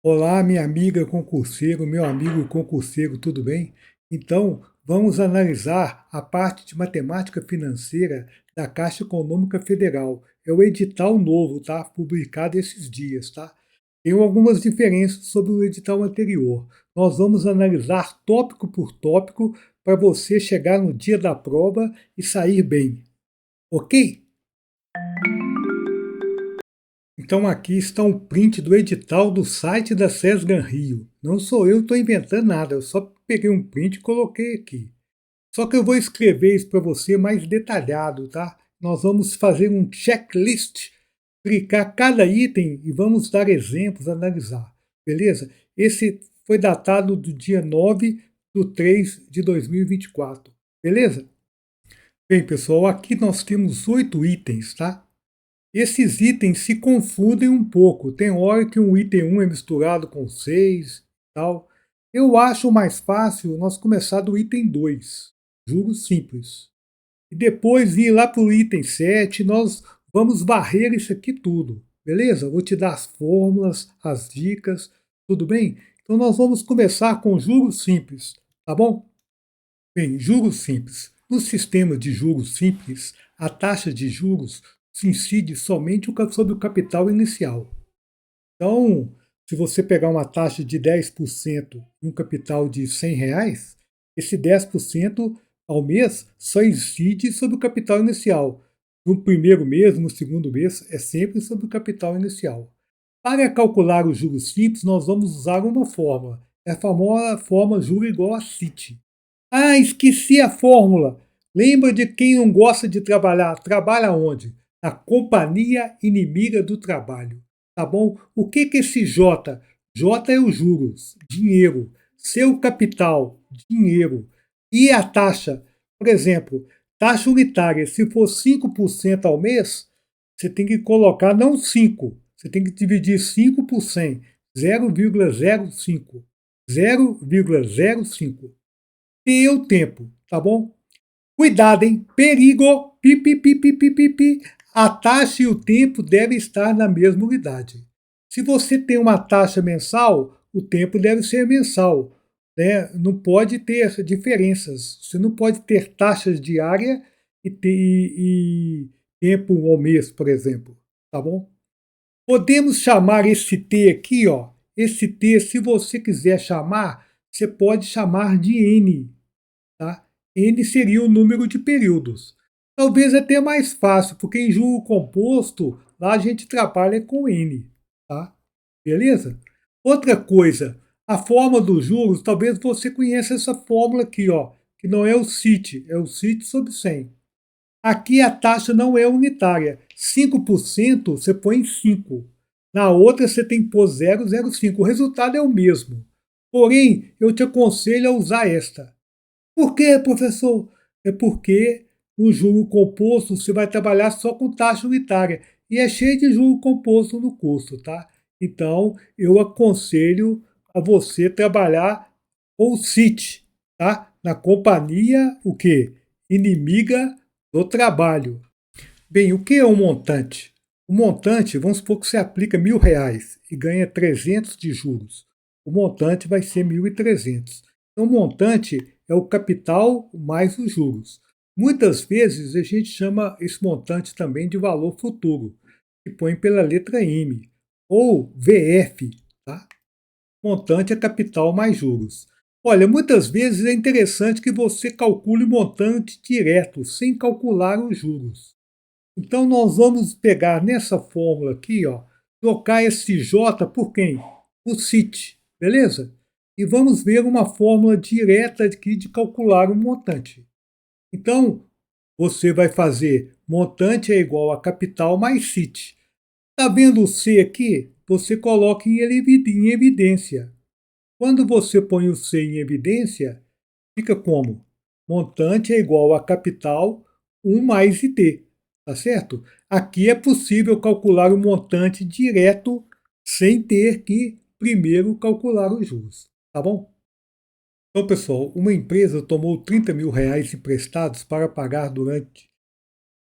Olá, minha amiga concurseiro, meu amigo concurseiro, tudo bem? Então, vamos analisar a parte de matemática financeira da Caixa Econômica Federal. É o edital novo, tá? Publicado esses dias, tá? Tem algumas diferenças sobre o edital anterior. Nós vamos analisar tópico por tópico para você chegar no dia da prova e sair bem, ok? Então aqui está um print do edital do site da Sesgan Rio. Não sou eu que estou inventando nada, eu só peguei um print e coloquei aqui. Só que eu vou escrever isso para você mais detalhado, tá? Nós vamos fazer um checklist, clicar cada item e vamos dar exemplos, analisar. Beleza? Esse foi datado do dia 9/3/2024. Beleza? Bem, pessoal, aqui nós temos 8 itens, tá? Esses itens se confundem um pouco. Tem hora que um item 1 é misturado com 6 e tal. Eu acho mais fácil nós começar do item 2, juros simples. E depois ir lá para o item 7, nós vamos varrer isso aqui tudo. Beleza? Vou te dar as fórmulas, as dicas, tudo bem? Então nós vamos começar com juros simples, tá bom? Bem, juros simples. No sistema de juros simples, a taxa de juros se incide somente sobre o capital inicial. Então, se você pegar uma taxa de 10% e um capital de R$ 100, esse 10% ao mês só incide sobre o capital inicial. No primeiro mês, no segundo mês, é sempre sobre o capital inicial. Para calcular os juros simples, nós vamos usar uma fórmula. É a famosa fórmula juro igual a CIT. Ah, esqueci a fórmula. Lembra de quem não gosta de trabalhar? Trabalha onde? Na companhia inimiga do trabalho. Tá bom? O que é esse J? J é os juros, dinheiro. Seu capital, dinheiro. E a taxa? Por exemplo, taxa unitária, se for 5% ao mês, você tem que colocar não 5, você tem que dividir 5 por 100, 0,05. 0,05. E o tempo, tá bom? Cuidado, hein? Perigo! Pi, pi, pi, pi, pi, pi, pi. A taxa e o tempo devem estar na mesma unidade. Se você tem uma taxa mensal, o tempo deve ser mensal. Né? Não pode ter diferenças. Você não pode ter taxas diárias e tempo ao mês, por exemplo. Tá bom? Podemos chamar esse T aqui, ó. Esse T, se você quiser chamar, você pode chamar de N. Tá? N seria o número de períodos. Talvez até mais fácil, porque em juro composto, lá a gente trabalha com N. Tá? Beleza? Outra coisa, a forma dos juros, talvez você conheça essa fórmula aqui, ó, que não é o CIT, é o CIT sobre 100. Aqui a taxa não é unitária. 5% você põe em 5. Na outra você tem que pôr 0,05. O resultado é o mesmo. Porém, eu te aconselho a usar esta. Por quê, professor? É porque no juro composto você vai trabalhar só com taxa unitária e é cheio de juro composto no curso, tá? Então, eu aconselho a você trabalhar com o CIT, tá? Na companhia, o quê? Inimiga do trabalho. Bem, o que é um montante? O montante, vamos supor que você aplica R$ 1.000 e ganha 300 de juros. O montante vai ser 1.300. Então, o montante é o capital mais os juros. Muitas vezes a gente chama esse montante também de valor futuro, que põe pela letra M, ou VF, tá? Montante é capital mais juros. Olha, muitas vezes é interessante que você calcule o montante direto, sem calcular os juros. Então, nós vamos pegar nessa fórmula aqui, ó, trocar esse J por quem? O CIT, beleza? E vamos ver uma fórmula direta aqui de calcular o montante. Então, você vai fazer montante é igual a capital mais CIT. Está vendo o C aqui? Você coloca em evidência. Quando você põe o C em evidência, fica como? Montante é igual a capital 1 mais IT, tá certo? Aqui é possível calcular o montante direto sem ter que primeiro calcular os juros, tá bom? Então, pessoal, uma empresa tomou R$ 30.000 emprestados para pagar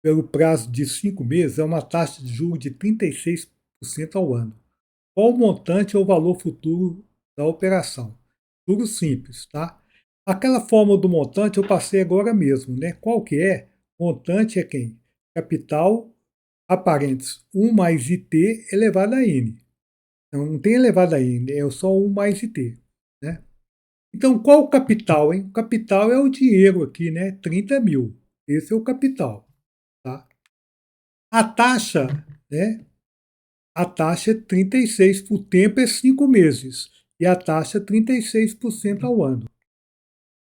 pelo prazo de 5 meses, a uma taxa de juros de 36% ao ano. qual o montante ou valor futuro da operação. Tudo simples, tá? Aquela fórmula do montante eu passei agora mesmo, né? Qual que é? Montante é quem? Capital, aparentes, 1 mais IT elevado a N. Não tem elevado a N, é só 1 mais IT, né? Então, qual o capital, hein? O capital é o dinheiro aqui, né? 30 mil. Esse é o capital, tá? A taxa, né? A taxa é 36, por tempo é 5 meses. E a taxa é 36% ao ano.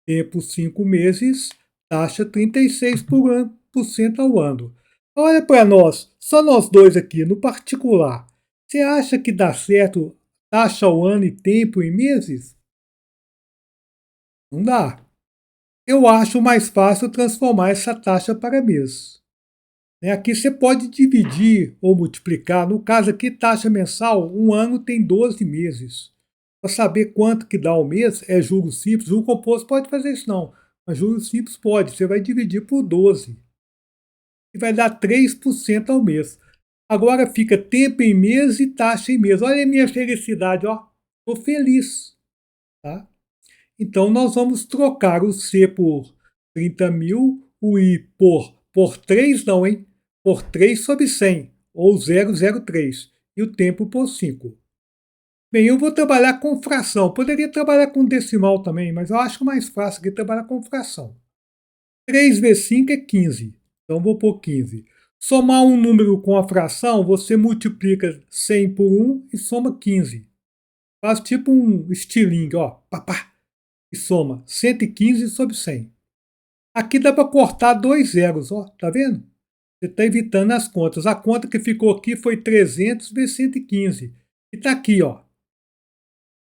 Tempo 5 meses, taxa 36% ao ano. Olha para nós, só nós dois aqui, no particular. Você acha que dá certo taxa ao ano e tempo em meses? Não dá. Eu acho mais fácil transformar essa taxa para mês. Aqui você pode dividir ou multiplicar. No caso aqui, taxa mensal, um ano tem 12 meses. Para saber quanto que dá o mês, é juros simples. Juro composto pode fazer isso não, mas juros simples pode. Você vai dividir por 12 e vai dar 3% ao mês. Agora fica tempo em mês e taxa em mês. Olha a minha felicidade, ó. Estou feliz, tá? Então nós vamos trocar o C por 30 mil, o I por 3 não, hein? Por 3 sobre 100, ou 0,03, e o tempo por 5. Bem, eu vou trabalhar com fração. Poderia trabalhar com decimal também, mas eu acho mais fácil que trabalhar com fração. 3 vezes 5 é 15, então vou pôr 15. Somar um número com a fração, você multiplica 100 por 1 e soma 15. Faz tipo um estilingue, ó, papá, e soma 115 sobre 100. Aqui dá para cortar 2 zeros, ó, tá vendo? Você está evitando as contas. A conta que ficou aqui foi 300 vezes 115. E está aqui, ó.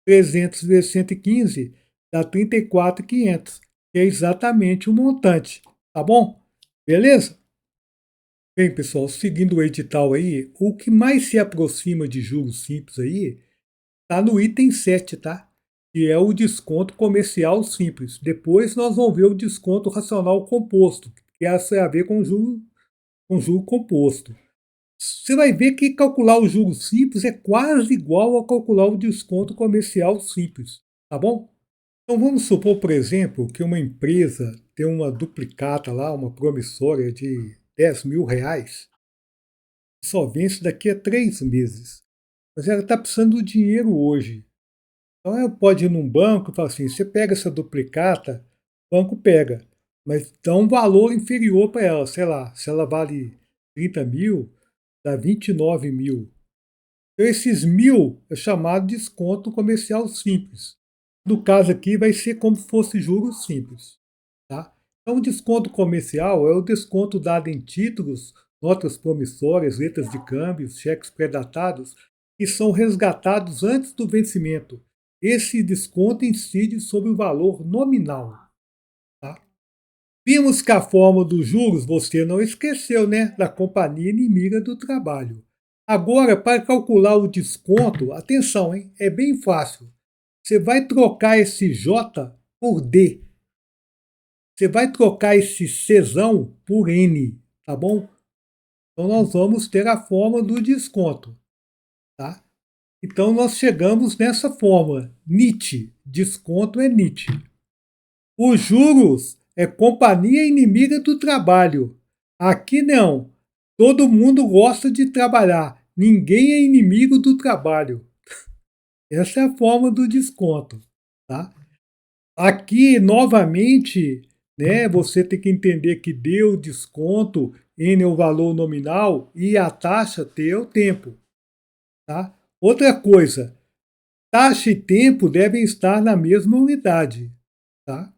300 vezes 115 dá 34.500, que é exatamente o montante, tá bom? Beleza? Bem, pessoal, seguindo o edital aí, o que mais se aproxima de juros simples aí está no item 7, tá? Que é o desconto comercial simples. Depois nós vamos ver o desconto racional composto, que essa tem a ver com juro composto. Você vai ver que calcular o juros simples é quase igual a calcular o desconto comercial simples, tá bom? Então vamos supor, por exemplo, que uma empresa tem uma duplicata lá, uma promissória de 10 mil reais, só vence daqui a 3 meses. Mas ela está precisando do dinheiro hoje. Então ela pode ir num banco e falar assim, você pega essa duplicata, o banco pega, mas dá um valor inferior para ela, sei lá, se ela vale 30 mil, dá 29 mil. Então, esses 1.000 é chamado de desconto comercial simples. No caso aqui, vai ser como se fosse juros simples. Tá? Então, o desconto comercial é o desconto dado em títulos, notas promissórias, letras de câmbio, cheques pré-datados, que são resgatados antes do vencimento. Esse desconto incide sobre o valor nominal. Tá? Vimos que a forma dos juros você não esqueceu, né? Da companhia inimiga do trabalho. Agora, para calcular o desconto, atenção, hein? É bem fácil. Você vai trocar esse J por D. Você vai trocar esse Czão por N, tá bom? Então nós vamos ter a forma do desconto, tá? Então nós chegamos nessa fórmula. NIT, desconto é NIT. Os juros é companhia inimiga do trabalho. Aqui não. Todo mundo gosta de trabalhar. Ninguém é inimigo do trabalho. Essa é a forma do desconto, tá? Aqui, novamente, né, você tem que entender que D é o desconto, N é o valor nominal e a taxa T é o tempo, tá? Outra coisa, taxa e tempo devem estar na mesma unidade, tá?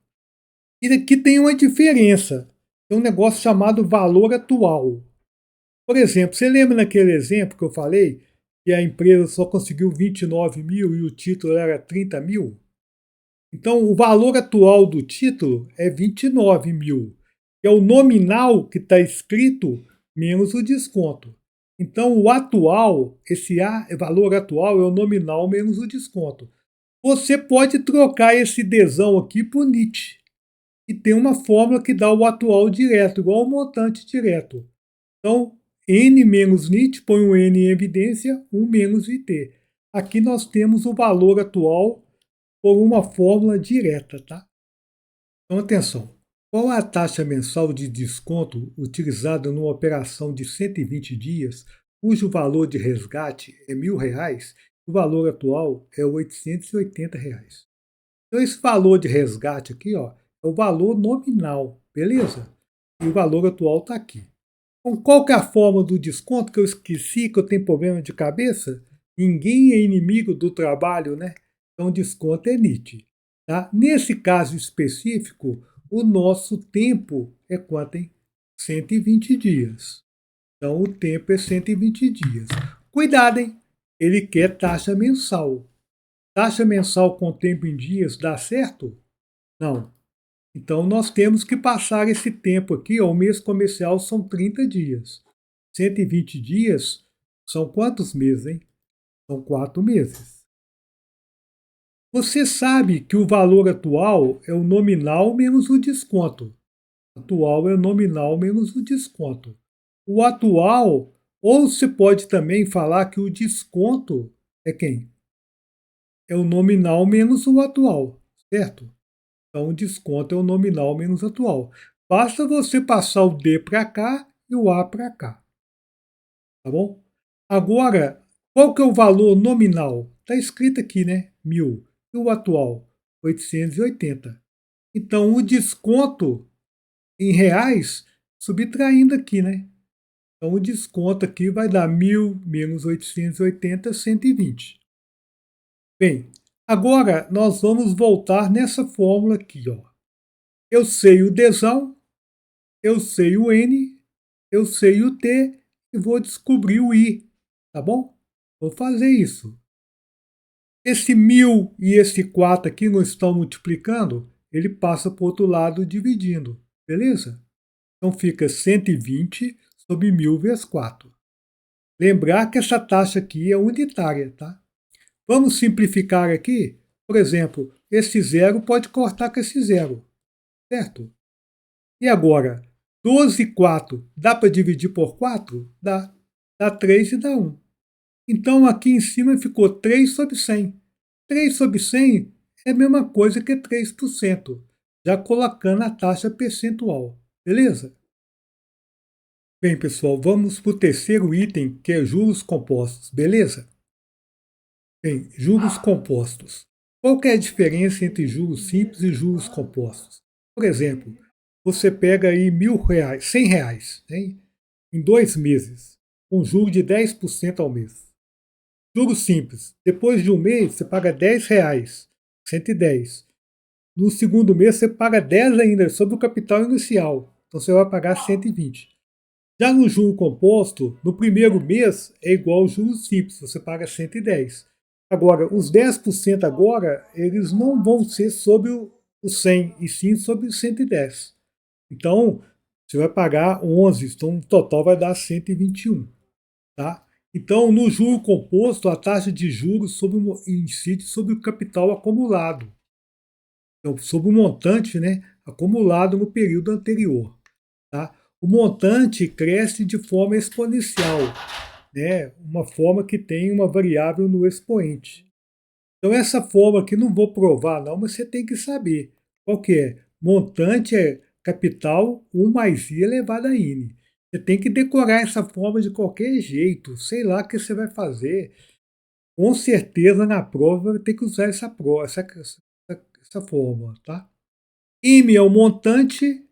E aqui tem uma diferença. Tem um negócio chamado valor atual. Por exemplo, você lembra naquele exemplo que eu falei que a empresa só conseguiu 29 mil e o título era 30 mil? Então, o valor atual do título é 29 mil. É o nominal que está escrito menos o desconto. Então, o atual, esse valor atual é o nominal menos o desconto. Você pode trocar esse Dzão aqui por NIT. E tem uma fórmula que dá o atual direto, igual ao montante direto. Então, N menos NIT, põe um N em evidência, 1 menos IT. aqui nós temos o valor atual por uma fórmula direta, tá? Então, atenção. Qual é a taxa mensal de desconto utilizada numa operação de 120 dias, cujo valor de resgate é R$ 1.000, o valor atual é R$ 880. Então, esse valor de resgate aqui, ó, é o valor nominal, beleza? E o valor atual está aqui. Então, qual que é a forma do desconto que eu esqueci, que eu tenho problema de cabeça? Ninguém é inimigo do trabalho, né? Então, desconto é NIT. Tá? Nesse caso específico, o nosso tempo é quanto, hein? 120 dias. Então, o tempo é 120 dias. Cuidado, hein? Ele quer taxa mensal. Taxa mensal com tempo em dias dá certo? Não. Então, nós temos que passar esse tempo aqui. Ó, o mês comercial são 30 dias. 120 dias são quantos meses, hein? São 4 meses. Você sabe que o valor atual é o nominal menos o desconto. Atual é o nominal menos o desconto. O atual, ou você pode também falar que o desconto é quem? É o nominal menos o atual, certo? Então, o desconto é o nominal menos atual. Basta você passar o D para cá e o A para cá. Tá bom? Agora, qual que é o valor nominal? Está escrito aqui, né? 1.000. E o atual? 880. Então, o desconto em reais, subtraindo aqui, né? Então, o desconto aqui vai dar 1.000 menos 880, 120. Bem, agora nós vamos voltar nessa fórmula aqui, ó. Eu sei o Dzão, eu sei o N, eu sei o T e vou descobrir o I, tá bom? Vou fazer isso. Esse 1.000 e esse 4 aqui não estão multiplicando, ele passa para o outro lado dividindo, beleza? Então fica 120 sobre 1.000 vezes 4. Lembrar que essa taxa aqui é unitária, tá? Vamos simplificar aqui? Por exemplo, esse zero pode cortar com esse zero, certo? E agora, 12 e 4, dá para dividir por 4? Dá. Dá 3 e dá 1. Então, aqui em cima ficou 3 sobre 100. 3 sobre 100 é a mesma coisa que 3%, já colocando a taxa percentual. Beleza? Bem, pessoal, vamos para o terceiro item, que é juros compostos. Beleza? Bem, juros compostos. Qual que é a diferença entre juros simples e juros compostos? Por exemplo, você pega aí R$ 1.000, R$ 100, né, em 2 meses, com juro de 10% ao mês. Juros simples. Depois de um mês, você paga R$ 10, 110. No segundo mês, você paga 10 ainda sobre o capital inicial. Então, você vai pagar 120. Já no juro composto, no primeiro mês é igual ao juros simples, você paga 110. Agora, os 10% agora, eles não vão ser sobre o 100, e sim sobre o 110. Então, você vai pagar 11, então no total vai dar 121. Tá? Então, no juro composto, a taxa de juros incide sobre o capital acumulado. Então, sobre o montante, né, acumulado no período anterior. Tá? O montante cresce de forma exponencial, né, uma forma que tem uma variável no expoente. Então, essa forma aqui não vou provar, não, mas você tem que saber. Qual que é? Montante é capital 1 mais I elevado a N. Você tem que decorar essa forma de qualquer jeito. Sei lá o que você vai fazer. Com certeza, na prova, vai ter que usar essa fórmula. Tá? M é o montante,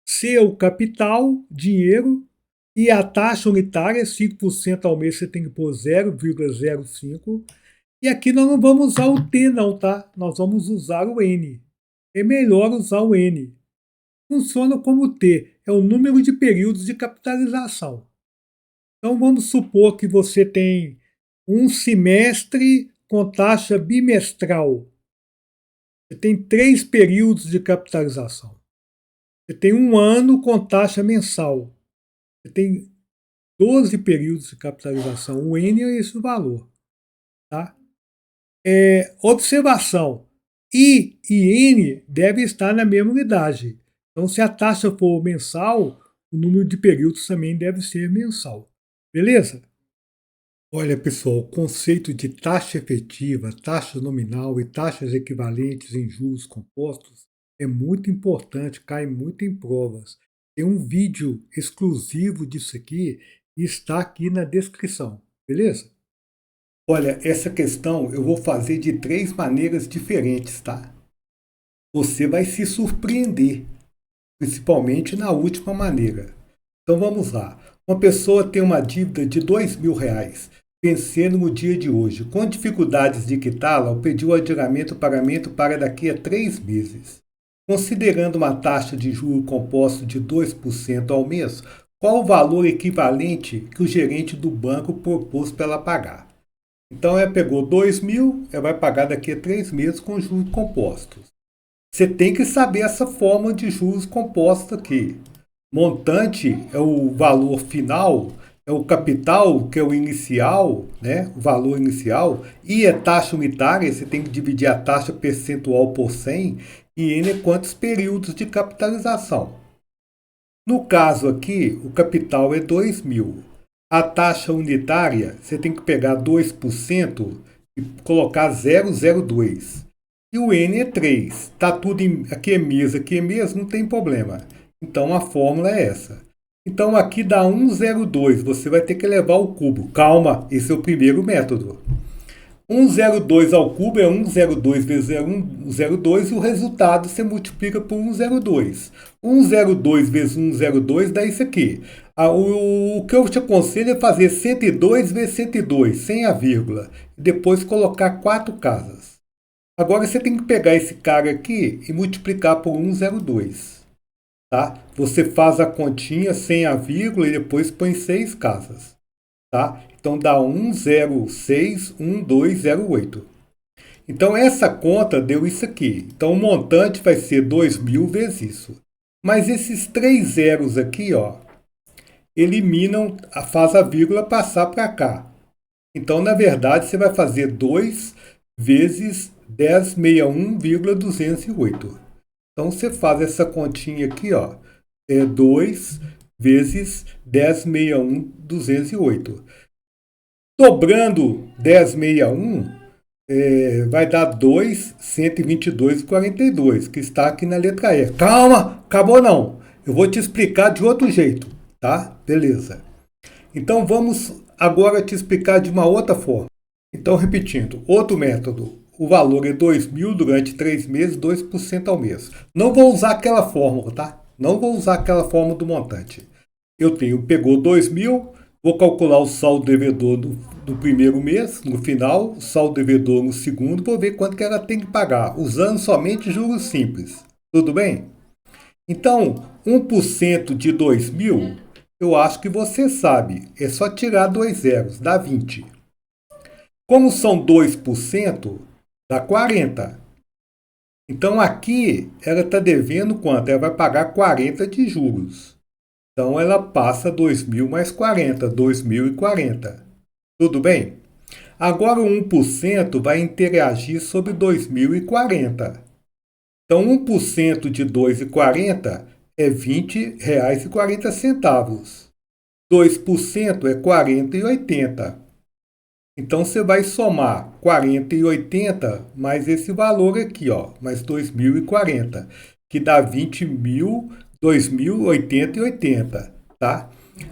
C é o capital, dinheiro, e a taxa unitária, 5% ao mês, você tem que pôr 0,05. E aqui nós não vamos usar o T não, tá? Nós vamos usar o N. É melhor usar o N. Funciona como T, é o número de períodos de capitalização. Então vamos supor que você tem um semestre com taxa bimestral. Você tem 3 períodos de capitalização. Você tem um ano com taxa mensal. Você tem 12 períodos de capitalização. O N é esse o valor. Tá? Observação. I e N devem estar na mesma unidade. Então, se a taxa for mensal, o número de períodos também deve ser mensal. Beleza? Olha, pessoal, o conceito de taxa efetiva, taxa nominal e taxas equivalentes em juros compostos é muito importante, cai muito em provas. Tem um vídeo exclusivo disso aqui e está aqui na descrição, beleza? Olha, essa questão eu vou fazer de 3 maneiras diferentes, tá? Você vai se surpreender, principalmente na última maneira. Então vamos lá. Uma pessoa tem uma dívida de R$ 2.000, vencendo no dia de hoje. Com dificuldades de quitá-la, ou pediu adiamento do pagamento para daqui a 3 meses. Considerando uma taxa de juro composto de 2% ao mês, qual o valor equivalente que o gerente do banco propôs para ela pagar? Então ela pegou 2.000, ela vai pagar daqui a 3 meses com juros compostos. Você tem que saber essa forma de juros compostos aqui. Montante é o valor final, é o capital, que é o inicial, né? O valor inicial, e é taxa unitária, você tem que dividir a taxa percentual por 100, e N é quantos períodos de capitalização. No caso aqui, o capital é 2.000. A taxa unitária, você tem que pegar 2% e colocar 0,02. E o N é 3. Tá tudo aqui é mês, não tem problema. Então a fórmula é essa. Então aqui dá 1,02. Você vai ter que levar ao cubo. Calma, esse é o primeiro método. 1,02 ao cubo é 1,02 vezes 1,02 e o resultado você multiplica por 1,02. 1,02 vezes 1,02 dá isso aqui. O que eu te aconselho é fazer 102 vezes 102, sem a vírgula, e depois colocar 4 casas. Agora você tem que pegar esse cara aqui e multiplicar por 1,02. Tá? Você faz a continha sem a vírgula e depois põe 6 casas. Tá? Então dá 1061208. Então essa conta deu isso aqui. Então o montante vai ser 2.000 vezes isso. Mas esses 3 zeros aqui, ó, eliminam, faz a vírgula passar para cá. Então na verdade você vai fazer 2 vezes 1061,208. Então você faz essa continha aqui, ó, é 2 vezes 1061,208. Dobrando 1061, vai dar 2.122,42, que está aqui na letra E. Calma, acabou não. Eu vou te explicar de outro jeito, tá? Beleza. Então vamos agora te explicar de uma outra forma. Então, repetindo, outro método. O valor é 2.000 durante 3 meses, 2% ao mês. Não vou usar aquela fórmula, tá? Não vou usar aquela fórmula do montante. Pegou 2.000, vou calcular o saldo devedor do primeiro mês, no final, o saldo devedor no segundo, vou ver quanto que ela tem que pagar, usando somente juros simples. Tudo bem? Então, 1% de 2.000, eu acho que você sabe, é só tirar 2 zeros, dá 20. Como são 2%, dá 40. Então aqui ela está devendo quanto? Ela vai pagar 40 de juros. Então ela passa 2.000 mais 40, 2.040. Tudo bem? Agora o 1% vai interagir sobre 2.040. Então 1% de 2,40 é R$ 20,40. 2% é 40,80. Então você vai somar 40 e 80 mais esse valor aqui, ó, mais 2.040, que dá 20.000, 2.080 e 80, tá?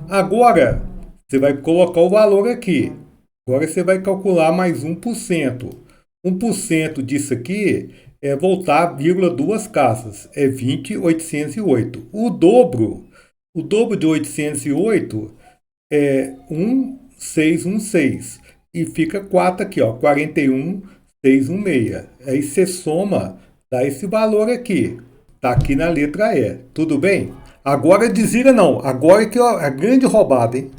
Agora você vai colocar o valor aqui. Agora você vai calcular mais 1%. 1% disso aqui é voltar, vírgula, 2 casas, é 20.808. O dobro de 808 é 1.616. E fica 4 aqui, ó, 41.616. Aí você soma, dá esse valor aqui. Tá aqui na letra E. Tudo bem? Agora desira não. Agora que é a grande roubada, hein?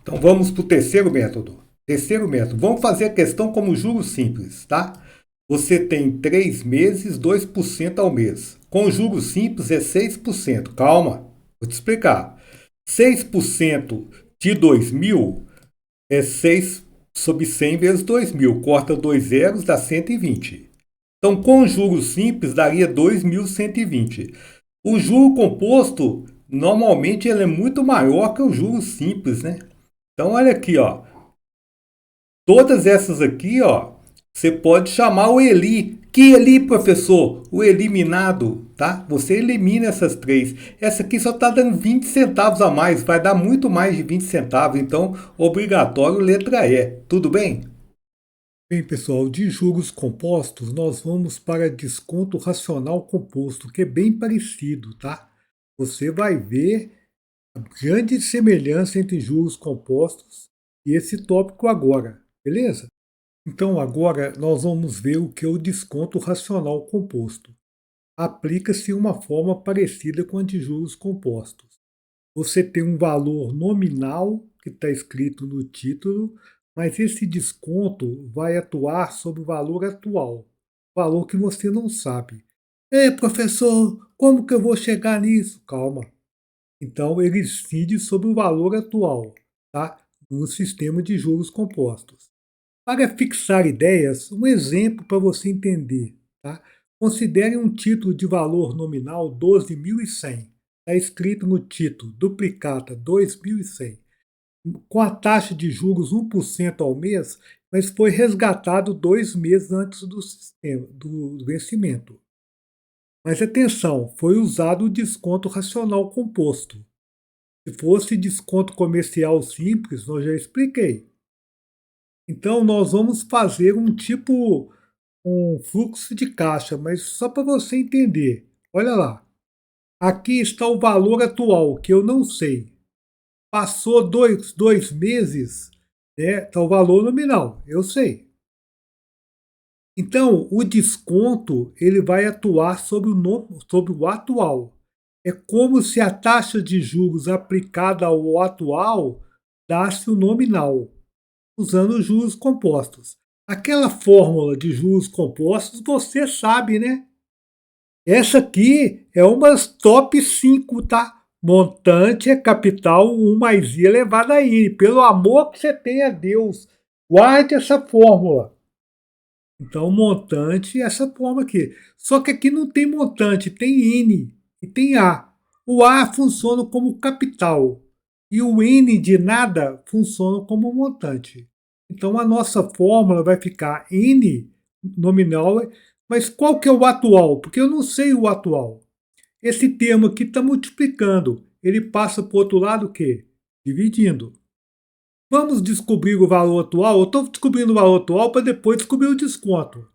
Então vamos para o terceiro método. Terceiro método. Vamos fazer a questão como juros simples, tá? Você tem 3 meses, 2% ao mês. Com juros simples é 6%. Calma, vou te explicar. 6% de 2.000 é 6 sobre 100 vezes 2.000. Corta 2 zeros, dá 120. Então, com juros simples, daria 2.120. O juro composto, normalmente, ele é muito maior que o juro simples, né? Então, olha aqui, ó. Todas essas aqui, ó, você pode chamar o Eli. Que Eli, professor? O eliminado, tá? Você elimina essas três. Essa aqui só está dando 20 centavos a mais, vai dar muito mais de 20 centavos, então obrigatório letra E. Tudo bem? Bem, pessoal, de juros compostos, nós vamos para desconto racional composto, que é bem parecido, tá? Você vai ver a grande semelhança entre juros compostos e esse tópico agora, beleza? Então, agora nós vamos ver o que é o desconto racional composto. Aplica-se uma forma parecida com a de juros compostos. Você tem um valor nominal que está escrito no título, mas esse desconto vai atuar sobre o valor atual, valor que você não sabe. Professor, como que eu vou chegar nisso? Calma. Então, ele incide sobre o valor atual, tá? No sistema de juros compostos. Para fixar ideias, um exemplo para você entender. Tá? Considere um título de valor nominal 12.100. Está escrito no título, duplicata 2.100, com a taxa de juros 1% ao mês, mas foi resgatado 2 meses antes do vencimento. Mas atenção, foi usado o desconto racional composto. Se fosse desconto comercial simples, eu já expliquei. Então, nós vamos fazer um fluxo de caixa, mas só para você entender. Olha lá. Aqui está o valor atual, que eu não sei. Passou dois meses, né? Está o valor nominal, eu sei. Então, o desconto ele vai atuar sobre o atual. É como se a taxa de juros aplicada ao atual desse o nominal, usando juros compostos. Aquela fórmula de juros compostos você sabe, né? Essa aqui é uma top 5, tá? Montante é capital 1 mais I elevado a N. Pelo amor que você tem a Deus, guarde essa fórmula. Então, montante é essa forma aqui. Só que aqui não tem montante, tem N e tem A. O A funciona como capital e o N de nada funciona como montante. Então, a nossa fórmula vai ficar N nominal, mas qual que é o atual? Porque eu não sei o atual. Esse termo aqui está multiplicando. Ele passa para o outro lado o quê? Dividindo. Vamos descobrir o valor atual? Eu estou descobrindo o valor atual para depois descobrir o desconto.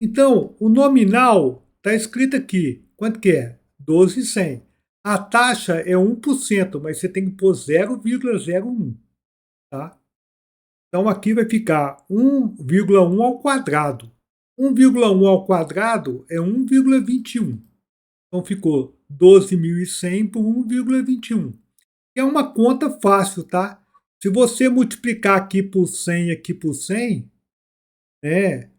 Então, o nominal está escrito aqui. Quanto que é? 12,100. A taxa é 1%, mas você tem que pôr 0,01. Tá? Então, aqui vai ficar 1,1 ao quadrado. 1,1 ao quadrado é 1,21. Então, ficou 12.100 por 1,21. É uma conta fácil, tá? Se você multiplicar aqui por 100 aqui por 100, né,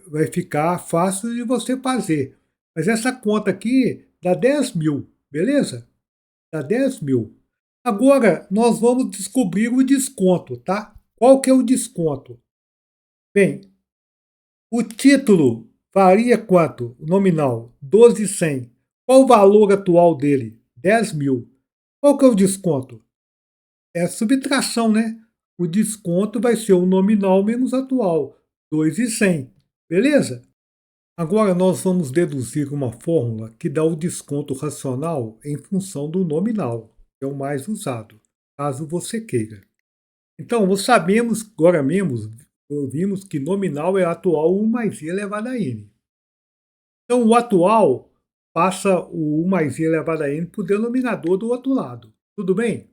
vai ficar fácil de você fazer. Mas essa conta aqui dá 10 mil, beleza? Dá 10 mil. Agora, nós vamos descobrir o desconto, tá? Qual que é o desconto? Bem, o título varia quanto? O nominal, 12.100. Qual o valor atual dele? 10 mil. Qual que é o desconto? É a subtração, né? O desconto vai ser o nominal menos atual, 2.100. Beleza? Agora nós vamos deduzir uma fórmula que dá o desconto racional em função do nominal, que é o mais usado, caso você queira. Então, nós sabemos, agora mesmo, vimos que nominal é atual 1 mais i elevado a n. Então, o atual passa o 1 mais i elevado a n para o denominador do outro lado. Tudo bem?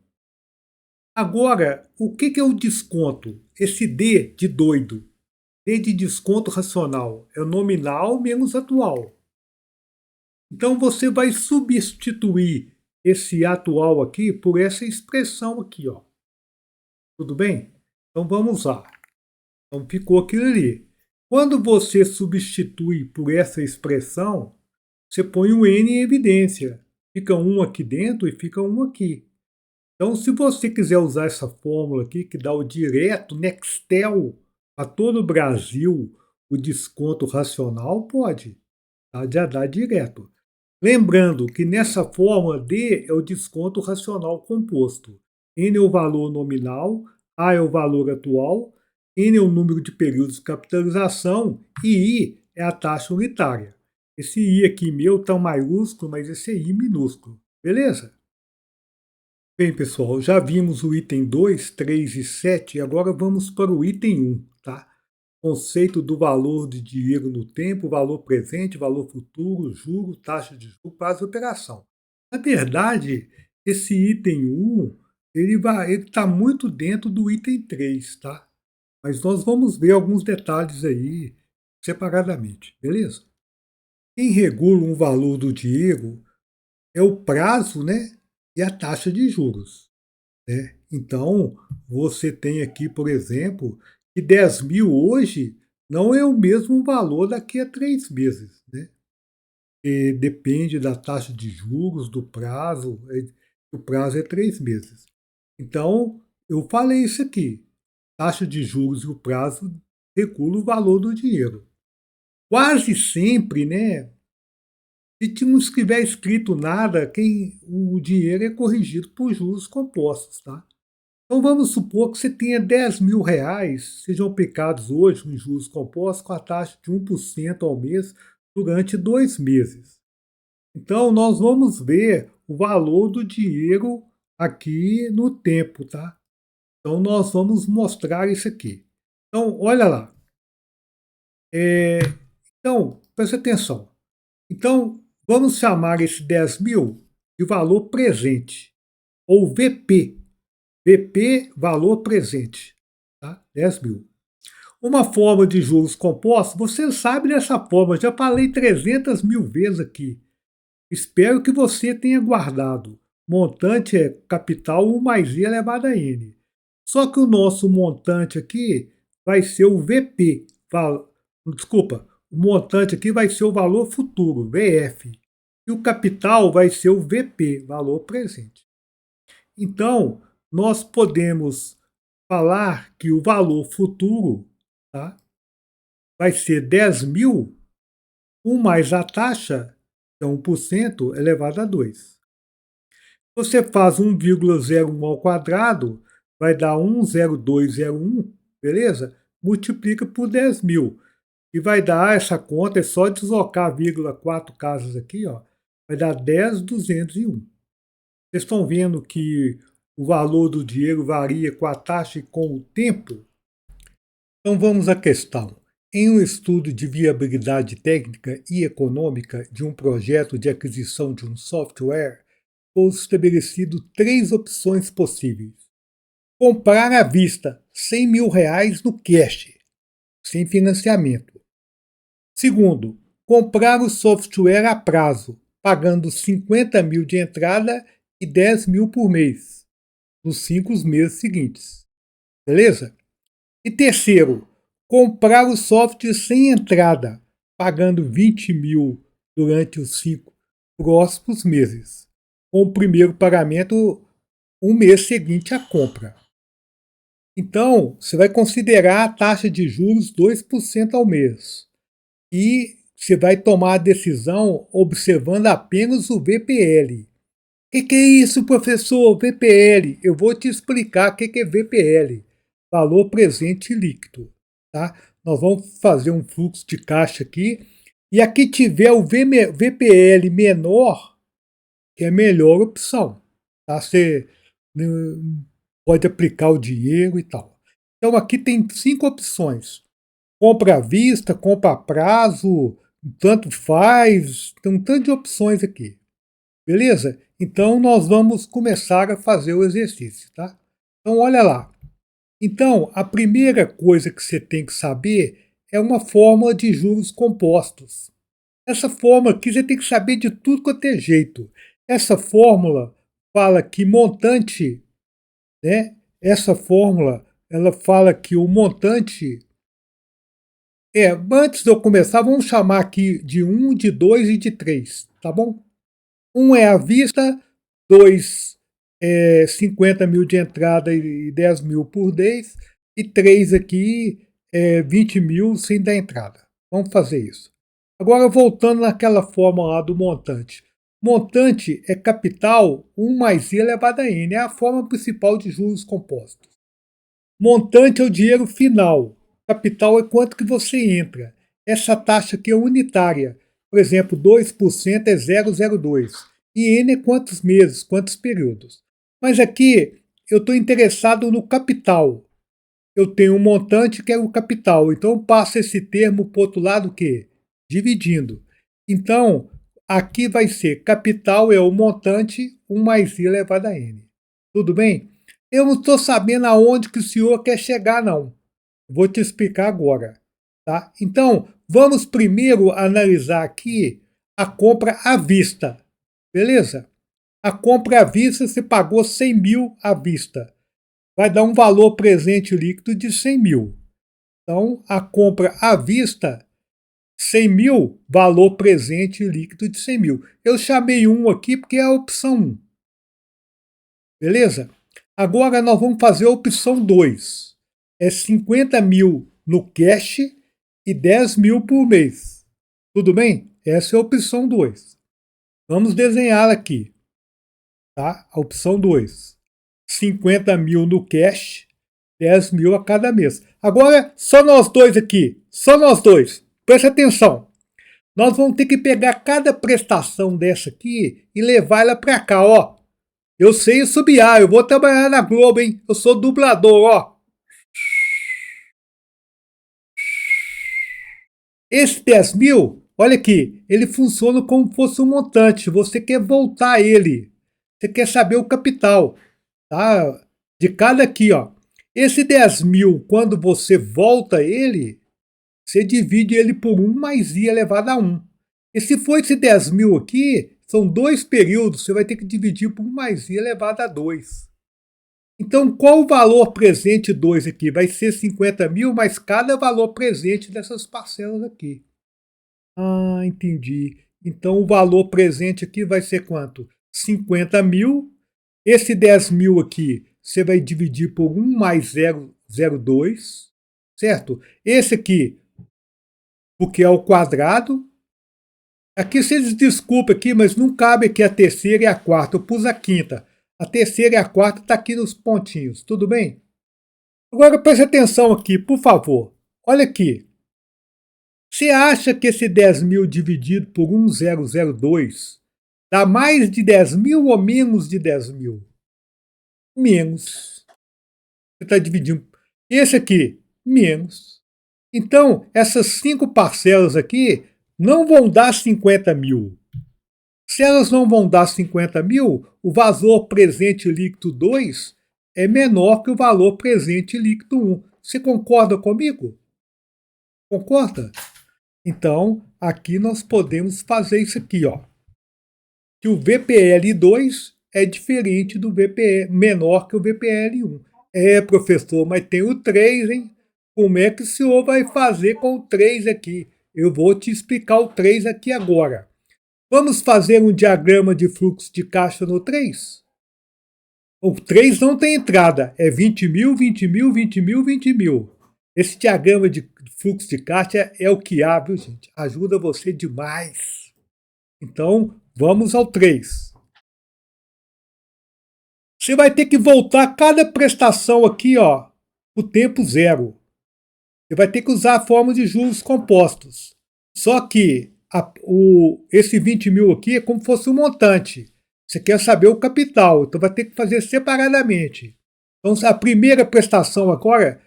Agora, o que é o desconto? Esse D de doido. D de desconto racional é o nominal menos atual. Então você vai substituir esse atual aqui por essa expressão aqui, ó. Tudo bem? Então vamos lá. Então ficou aquilo ali. Quando você substitui por essa expressão, você põe o n em evidência. Fica um aqui dentro e fica um aqui. Então, se você quiser usar essa fórmula aqui, que dá o direto Nextel a todo o Brasil, o desconto racional, pode. Tá? Já dá direto. Lembrando que nessa fórmula D é o desconto racional composto. N é o valor nominal, A é o valor atual, N é o número de períodos de capitalização e I é a taxa unitária. Esse I aqui meu está maiúsculo, mas esse é I minúsculo. Beleza? Bem, pessoal, já vimos o item 2, 3 e 7, e agora vamos para o item 1, tá? Conceito do valor de dinheiro no tempo, valor presente, valor futuro, juro, taxa de juros, prazo de operação. Na verdade, esse item 1, ele está muito dentro do item 3, tá? Mas nós vamos ver alguns detalhes aí separadamente, beleza? Quem regula um valor do dinheiro é o prazo, né? E a taxa de juros, né? Então, você tem aqui, por exemplo, que 10 mil hoje não é o mesmo valor daqui a 3 meses, né? E depende da taxa de juros, do prazo, o prazo é 3 meses. Então, eu falei isso aqui, taxa de juros e o prazo regula o valor do dinheiro. Quase sempre, né? Se não estiver escrito nada, o dinheiro é corrigido por juros compostos, tá? Então vamos supor que você tenha 10 mil reais, sejam aplicados hoje em juros compostos com a taxa de 1% ao mês durante 2 meses. Então nós vamos ver o valor do dinheiro aqui no tempo, tá? Então nós vamos mostrar isso aqui. Então olha lá. Então preste atenção. Então vamos chamar esse 10 mil de valor presente, ou VP. VP, valor presente, tá? 10 mil. Uma forma de juros compostos, você sabe dessa forma, já falei 300 mil vezes aqui. Espero que você tenha guardado. Montante é capital 1 mais I elevado a N. Só que o nosso montante aqui vai ser o VP. Desculpa, o montante aqui vai ser o valor futuro, VF. E o capital vai ser o VP, valor presente. Então, nós podemos falar que o valor futuro, tá, vai ser 10 mil, 1 mais a taxa, que é 1%, elevado a 2. Você faz 1,01 ao quadrado, vai dar 1,0201, beleza? Multiplica por 10 mil. E vai dar essa conta, é só deslocar vírgula 4 casas aqui, ó, vai dar 10,201. Vocês estão vendo que o valor do dinheiro varia com a taxa e com o tempo? Então vamos à questão. Em um estudo de viabilidade técnica e econômica de um projeto de aquisição de um software, foram estabelecidas 3 opções possíveis. Comprar à vista R$ 100 mil no cash, sem financiamento. Segundo, comprar o software a prazo, pagando 50 mil de entrada e 10 mil por mês, nos 5 meses seguintes. Beleza? E terceiro, comprar o software sem entrada, pagando 20 mil durante os 5 próximos meses, com o primeiro pagamento um mês seguinte à compra. Então, você vai considerar a taxa de juros 2% ao mês. E você vai tomar a decisão observando apenas o VPL. O que é isso, professor? VPL. Eu vou te explicar o que é VPL. Valor presente líquido. Tá? Nós vamos fazer um fluxo de caixa aqui. E aqui tiver o VPL menor, que é a melhor opção. Tá? Você pode aplicar o dinheiro e tal. Então aqui tem 5 opções. Compra à vista, compra a prazo, tanto faz, tem um tanto de opções aqui. Beleza? Então nós vamos começar a fazer o exercício, tá? Então olha lá. Então, a primeira coisa que você tem que saber é uma fórmula de juros compostos. Essa fórmula aqui você tem que saber de tudo quanto é jeito. Essa fórmula fala que montante, né? Essa fórmula, ela fala que o montante antes de eu começar, vamos chamar aqui de 1, de 2 e de 3, tá bom? 1 é à vista, 2 é 50 mil de entrada e 10 mil por mês, e 3 aqui é 20 mil sem dar entrada. Vamos fazer isso. Agora, voltando naquela forma lá do montante. Montante é capital 1 mais I elevado a N, é a forma principal de juros compostos. Montante é o dinheiro final. Capital é quanto que você entra. Essa taxa aqui é unitária. Por exemplo, 2% é 0,02. E N é quantos meses, quantos períodos. Mas aqui eu estou interessado no capital. Eu tenho um montante que é o capital. Então eu passo esse termo para o outro lado o quê? Dividindo. Então, aqui vai ser capital é o montante 1 mais I elevado a N. Tudo bem? Eu não estou sabendo aonde que o senhor quer chegar, não. Vou te explicar agora. Tá? Então, vamos primeiro analisar aqui a compra à vista. Beleza? A compra à vista, você pagou 100 mil à vista. Vai dar um valor presente líquido de 100 mil. Então, a compra à vista, 100 mil, valor presente líquido de 100 mil. Eu chamei um aqui porque é a opção 1. Beleza? Agora nós vamos fazer a opção 2. É 50 mil no cash e 10 mil por mês. Tudo bem? Essa é a opção 2. Vamos desenhar aqui. Tá? A opção 2. 50 mil no cash, 10 mil a cada mês. Agora, só nós dois aqui. Só nós dois. Presta atenção. Nós vamos ter que pegar cada prestação dessa aqui e levar ela para cá, ó. Eu sei subiar, eu vou trabalhar na Globo, hein? Eu sou dublador, ó. Esse 10 mil, olha aqui, ele funciona como se fosse um montante. Você quer voltar ele. Você quer saber o capital, tá? De cada aqui, ó. Esse 10 mil, quando você volta ele, você divide ele por 1 mais I elevado a 1. E se for esse 10 mil aqui, são 2 períodos, você vai ter que dividir por 1 mais I elevado a 2. Então, qual o valor presente 2 aqui? Vai ser 50 mil, mais cada valor presente dessas parcelas aqui. Ah, entendi. Então, o valor presente aqui vai ser quanto? 50 mil. Esse 10 mil aqui, você vai dividir por 1 mais 0,02, certo? Esse aqui, porque é o quadrado. Aqui vocês desculpem aqui, mas não cabe aqui a terceira e a quarta. Eu pus a quinta. A terceira e a quarta está aqui nos pontinhos, tudo bem? Agora preste atenção aqui, por favor. Olha aqui. Você acha que esse 10 mil dividido por 1,002 dá mais de 10 mil ou menos de 10 mil? Menos. Você está dividindo. Esse aqui, menos. Então, essas 5 parcelas aqui não vão dar 50 mil. Se elas não vão dar 50 mil, o valor presente líquido 2 é menor que o valor presente líquido 1. Você concorda comigo? Concorda? Então, aqui nós podemos fazer isso aqui, ó. Que o VPL2 é diferente do VPL, menor que o VPL1. É, professor, mas tem o 3, hein? Como é que o senhor vai fazer com o 3 aqui? Eu vou te explicar o 3 aqui agora. Vamos fazer um diagrama de fluxo de caixa no 3? O 3 não tem entrada, é 20 mil, 20 mil, 20 mil, 20 mil. Esse diagrama de fluxo de caixa é o que há, viu, gente? Ajuda você demais. Então, vamos ao 3. Você vai ter que voltar cada prestação aqui, ó, o tempo zero. Você vai ter que usar a fórmula de juros compostos. Só que esse 20 mil aqui é como se fosse um montante. Você quer saber o capital, então vai ter que fazer separadamente. Então, a primeira prestação agora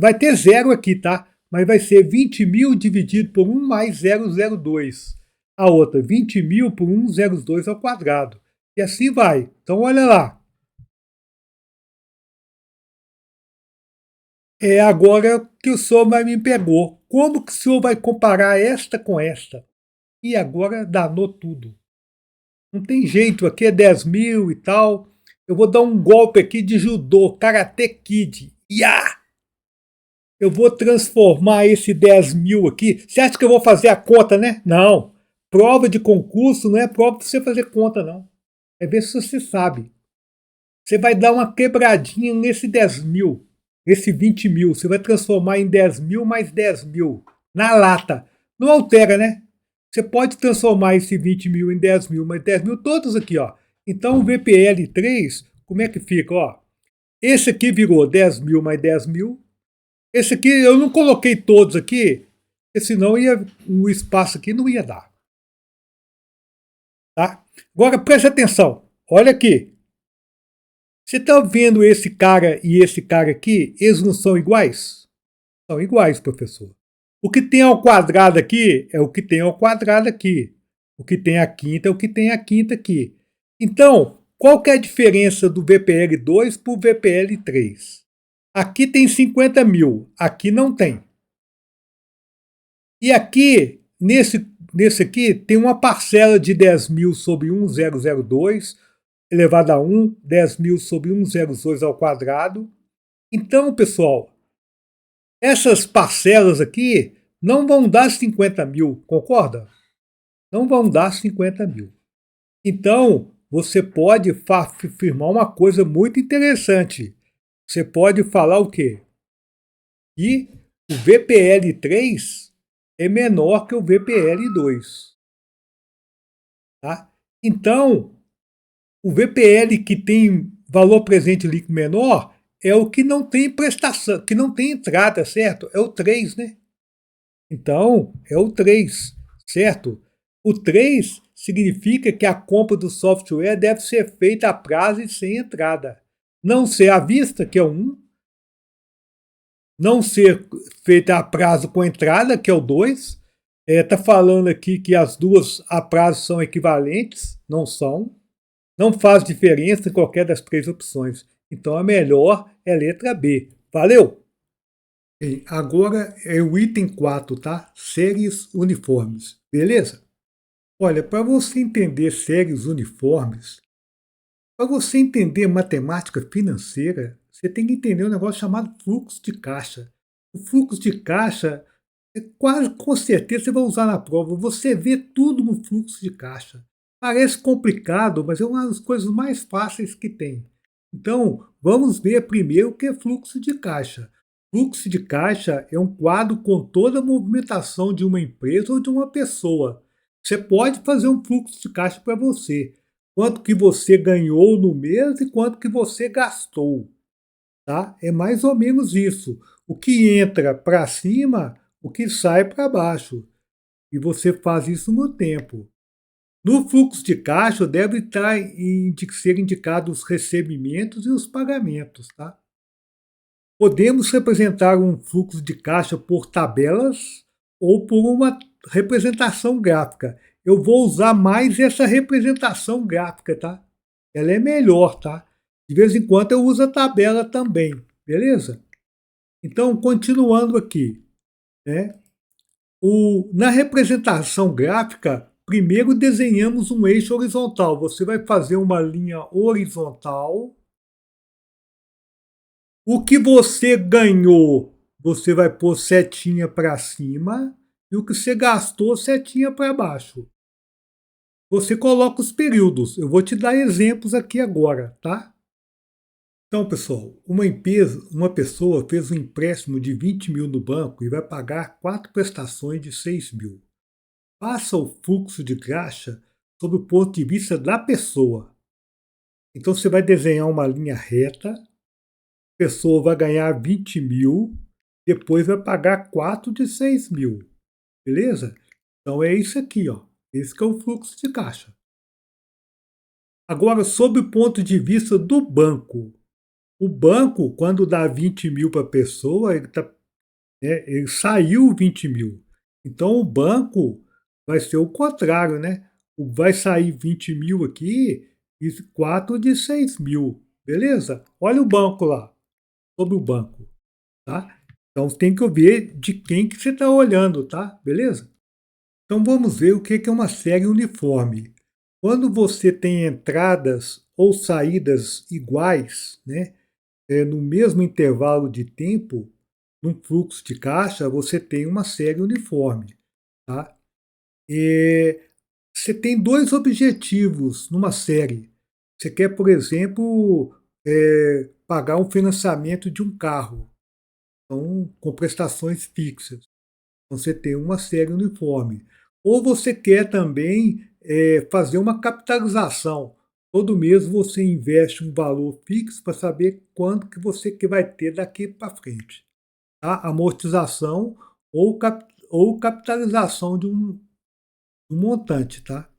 vai ter zero aqui, tá? Mas vai ser 20 mil dividido por 1 mais 0,02. A outra, 20 mil por 1,02 ao quadrado. E assim vai. Então, olha lá. É agora que o senhor me pegou. Como que o senhor vai comparar esta com esta? E agora danou tudo. Não tem jeito, aqui é 10 mil e tal. Eu vou dar um golpe aqui de judô, Karate Kid. Iá! Eu vou transformar esse 10 mil aqui. Você acha que eu vou fazer a conta, né? Não. Prova de concurso não é prova para você fazer conta, não. É ver se você sabe. Você vai dar uma quebradinha nesse 10 mil, nesse 20 mil. Você vai transformar em 10 mil mais 10 mil. Na lata. Não altera, né? Você pode transformar esse 20 mil em 10 mil, mas 10 mil todos aqui, ó. Então o VPL3, como é que fica, ó? Esse aqui virou 10 mil mais 10 mil. Esse aqui eu não coloquei todos aqui, porque senão o espaço aqui não ia dar. Tá? Agora preste atenção, olha aqui. Você está vendo esse cara e esse cara aqui? Eles não são iguais? São iguais, professor. O que tem ao quadrado aqui é o que tem ao quadrado aqui. O que tem a quinta é o que tem a quinta aqui. Então, qual que é a diferença do VPL2 para o VPL3? Aqui tem 50 mil, aqui não tem. E aqui, nesse aqui, tem uma parcela de 10 mil sobre 1002, elevado a 1, 10 mil sobre 102 ao quadrado. Então, pessoal, essas parcelas aqui não vão dar 50 mil, concorda? Não vão dar 50 mil. Então, você pode afirmar uma coisa muito interessante. Você pode falar o quê? Que o VPL3 é menor que o VPL2. Tá? Então, o VPL que tem valor presente líquido menor é o que não tem prestação, que não tem entrada, certo? É o 3, né? Então, é o 3, certo? O 3 significa que a compra do software deve ser feita a prazo e sem entrada. Não ser à vista, que é o 1. Não ser feita a prazo com entrada, que é o 2. Está falando aqui que as duas a prazo são equivalentes. Não são. Não faz diferença em qualquer das três opções. Então a melhor é a letra B. Valeu! E agora é o item 4, tá? Séries uniformes. Beleza? Olha, para você entender séries uniformes, para você entender matemática financeira, você tem que entender um negócio chamado fluxo de caixa. O fluxo de caixa, quase com certeza você vai usar na prova. Você vê tudo no fluxo de caixa. Parece complicado, mas é uma das coisas mais fáceis que tem. Então, vamos ver primeiro o que é fluxo de caixa. Fluxo de caixa é um quadro com toda a movimentação de uma empresa ou de uma pessoa. Você pode fazer um fluxo de caixa para você. Quanto que você ganhou no mês e quanto que você gastou. Tá? É mais ou menos isso. O que entra para cima, o que sai para baixo. E você faz isso no tempo. No fluxo de caixa deve ser indicados os recebimentos e os pagamentos. Tá? Podemos representar um fluxo de caixa por tabelas ou por uma representação gráfica. Eu vou usar mais essa representação gráfica, tá? Ela é melhor, tá? De vez em quando eu uso a tabela também, beleza? Então, continuando aqui, né? Na representação gráfica, primeiro desenhamos um eixo horizontal. Você vai fazer uma linha horizontal. O que você ganhou, você vai pôr setinha para cima, e o que você gastou, setinha para baixo. Você coloca os períodos. Eu vou te dar exemplos aqui agora, tá? Então, pessoal, uma pessoa fez um empréstimo de 20 mil no banco e vai pagar 4 prestações de 6 mil. Faça o fluxo de caixa sob o ponto de vista da pessoa. Então, você vai desenhar uma linha reta, a pessoa vai ganhar 20 mil, depois vai pagar 4 de 6 mil. Beleza? Então, é isso aqui, ó. Esse que é o fluxo de caixa. Agora, sob o ponto de vista do banco. O banco, quando dá 20 mil para a pessoa, ele saiu 20 mil. Então, o banco vai ser o contrário, né? Vai sair 20 mil aqui e 4 de 6 mil. Beleza? Olha o banco lá, sobre o banco. Tá? Então, tem que ver de quem que você está olhando, tá? Beleza? Então, vamos ver o que é uma série uniforme. Quando você tem entradas ou saídas iguais, né? No mesmo intervalo de tempo, num fluxo de caixa, você tem uma série uniforme. Tá? Você tem dois objetivos numa série. Você quer, por exemplo, pagar um financiamento de um carro, então, com prestações fixas. Então, você tem uma série uniforme. Ou você quer também fazer uma capitalização. Todo mês você investe um valor fixo para saber quanto que vai ter daqui para frente, tá? Amortização ou capitalização de um montante, tá?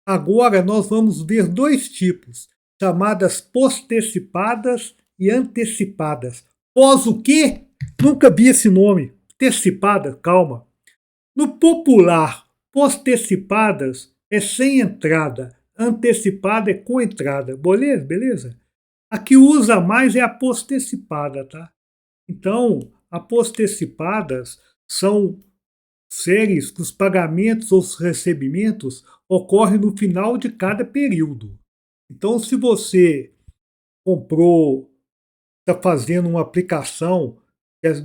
Agora nós vamos ver dois tipos, chamadas postecipadas e antecipadas. Pós o quê? Nunca vi esse nome. Antecipada, calma. No popular, postecipadas é sem entrada, antecipada é com entrada. Beleza? Beleza? A que usa mais é a postecipada, tá? Então, a postecipadas são séries que os pagamentos ou os recebimentos ocorrem no final de cada período. Então, se você comprou, está fazendo uma aplicação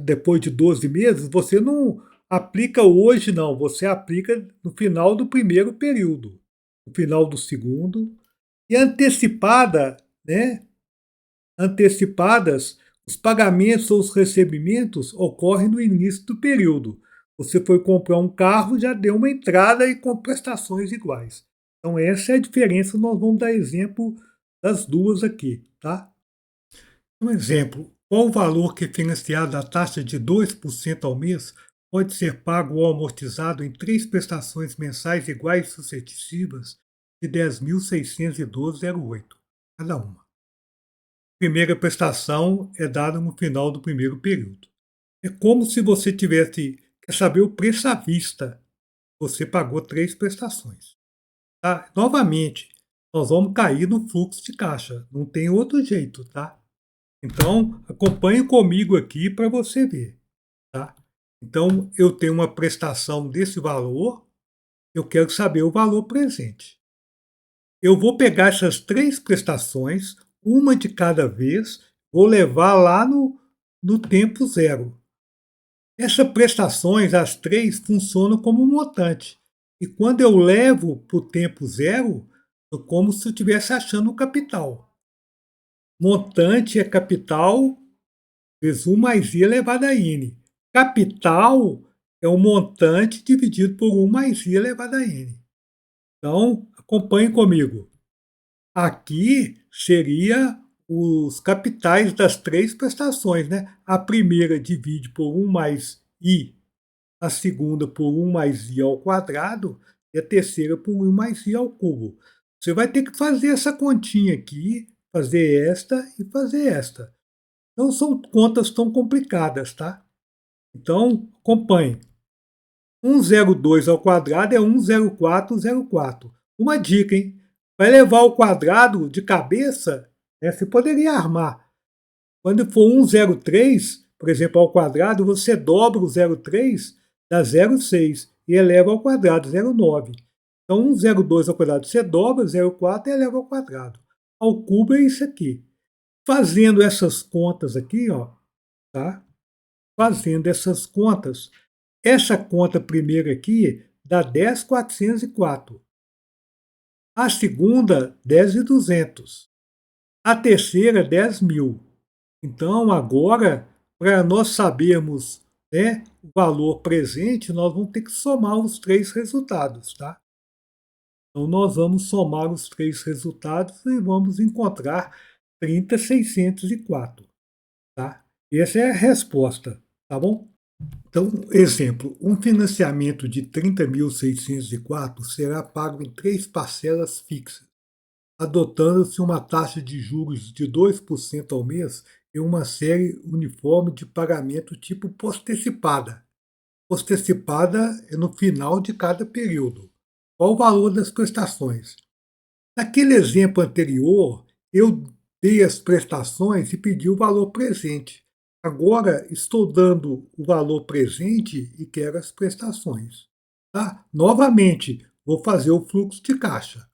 depois de 12 meses, você não aplica hoje, não. Você aplica no final do primeiro período, no final do segundo. E antecipada, né? Antecipadas, os pagamentos ou os recebimentos ocorrem no início do período. Você foi comprar um carro, já deu uma entrada e com prestações iguais. Então essa é a diferença, nós vamos dar exemplo das duas aqui, tá? Um exemplo, qual o valor que financiado à taxa de 2% ao mês pode ser pago ou amortizado em 3 prestações mensais iguais e sucessivas de 10.612,08 cada uma. Primeira prestação é dada no final do primeiro período. É como se você quer saber o preço à vista. Você pagou 3 prestações. Tá? Novamente, nós vamos cair no fluxo de caixa. Não tem outro jeito, tá? Então, acompanhe comigo aqui para você ver, tá? Então, eu tenho uma prestação desse valor, eu quero saber o valor presente. Eu vou pegar essas 3 prestações, uma de cada vez, vou levar lá no tempo zero. Essas prestações, as 3, funcionam como um montante. E quando eu levo para o tempo zero, é como se eu estivesse achando o capital. Montante é capital vezes 1 mais I elevado a N. Capital é o montante dividido por 1 mais I elevado a N. Então, acompanhe comigo. Aqui seria os capitais das 3 prestações, né? A primeira divide por 1 mais I, a segunda por 1 mais I ao quadrado e a terceira por 1 mais I ao cubo. Você vai ter que fazer essa continha aqui, fazer esta e fazer esta. Não são contas tão complicadas, tá? Então, acompanhe. 102 ao quadrado é 10404. Uma dica, hein? Vai levar ao quadrado de cabeça, né, você poderia armar. Quando for 103, por exemplo, ao quadrado, você dobra o 0,3, dá 0,6 e eleva ao quadrado, 0,9. Então, 102 ao quadrado, você dobra 0,4 e eleva ao quadrado. Ao cubo é isso aqui. Fazendo essas contas aqui, ó, tá? Fazendo essas contas, essa conta primeira aqui dá 10.404. A segunda, 10.200. A terceira, 10.000. Então, agora, para nós sabermos, né, o valor presente, nós vamos ter que somar os 3 resultados, tá? Então, nós vamos somar os 3 resultados e vamos encontrar 30.604, tá? Essa é a resposta, tá bom? Então, exemplo, um financiamento de 30.604 será pago em 3 parcelas fixas, adotando-se uma taxa de juros de 2% ao mês e uma série uniforme de pagamento tipo postecipada. Postecipada é no final de cada período. Qual o valor das prestações? Naquele exemplo anterior, eu dei as prestações e pedi o valor presente. Agora estou dando o valor presente e quero as prestações. Tá? Novamente, vou fazer o fluxo de caixa.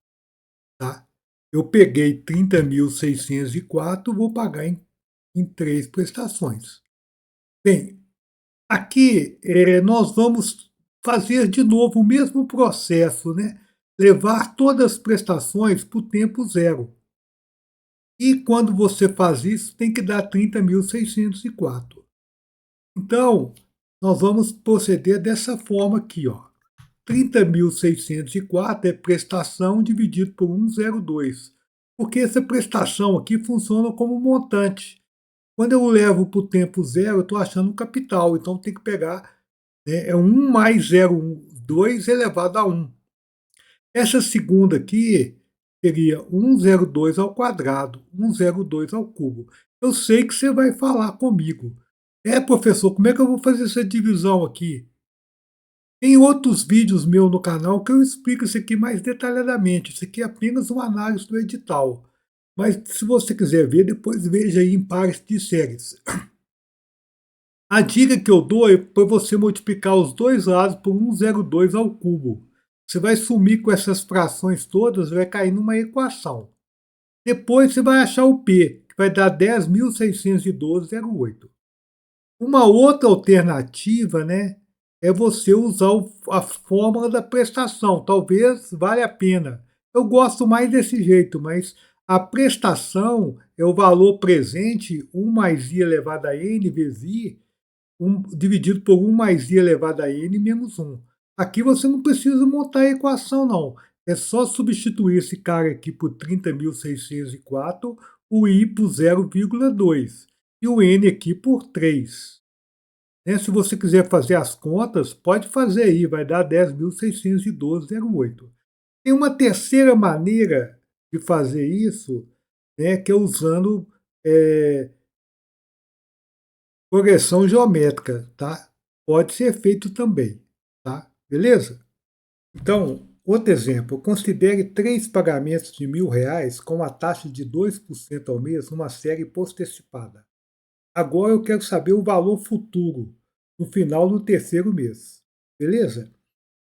Tá? Eu peguei 30.604, vou pagar em 3 prestações. Bem, aqui nós vamos fazer de novo o mesmo processo, né? Levar todas as prestações para o tempo zero. E quando você faz isso, tem que dar 30.604. Então, nós vamos proceder dessa forma aqui, ó. 30.604 é prestação dividido por 102. Porque essa prestação aqui funciona como montante. Quando eu levo para o tempo zero, eu estou achando um capital, então tem que pegar, né, é 1 mais 0,2 elevado a 1. Essa segunda aqui seria 102 ao quadrado, 102 ao cubo. Eu sei que você vai falar comigo. É, professor, como é que eu vou fazer essa divisão aqui? Tem outros vídeos meus no canal que eu explico isso aqui mais detalhadamente. Isso aqui é apenas uma análise do edital. Mas se você quiser ver, depois veja aí em pares de séries. A dica que eu dou é para você multiplicar os dois lados por 102 ao cubo. Você vai sumir com essas frações todas, vai cair numa equação. Depois você vai achar o P, que vai dar 10.612,08. Uma outra alternativa, né, é você usar a fórmula da prestação. Talvez valha a pena. Eu gosto mais desse jeito, mas a prestação é o valor presente, 1 mais i elevado a n vezes i, dividido por 1 mais i elevado a n menos 1. Aqui você não precisa montar a equação, não. É só substituir esse cara aqui por 30.604, o i por 0,2 e o n aqui por 3. Né? Se você quiser fazer as contas, pode fazer aí, vai dar 10.612,08. Tem uma terceira maneira de fazer isso, né, que é usando progressão geométrica, tá? Pode ser feito também, tá? Beleza? Então, outro exemplo, considere 3 pagamentos de R$ 1.000 com a taxa de 2% ao mês numa série postecipada. Agora eu quero saber o valor futuro no final do terceiro mês, beleza?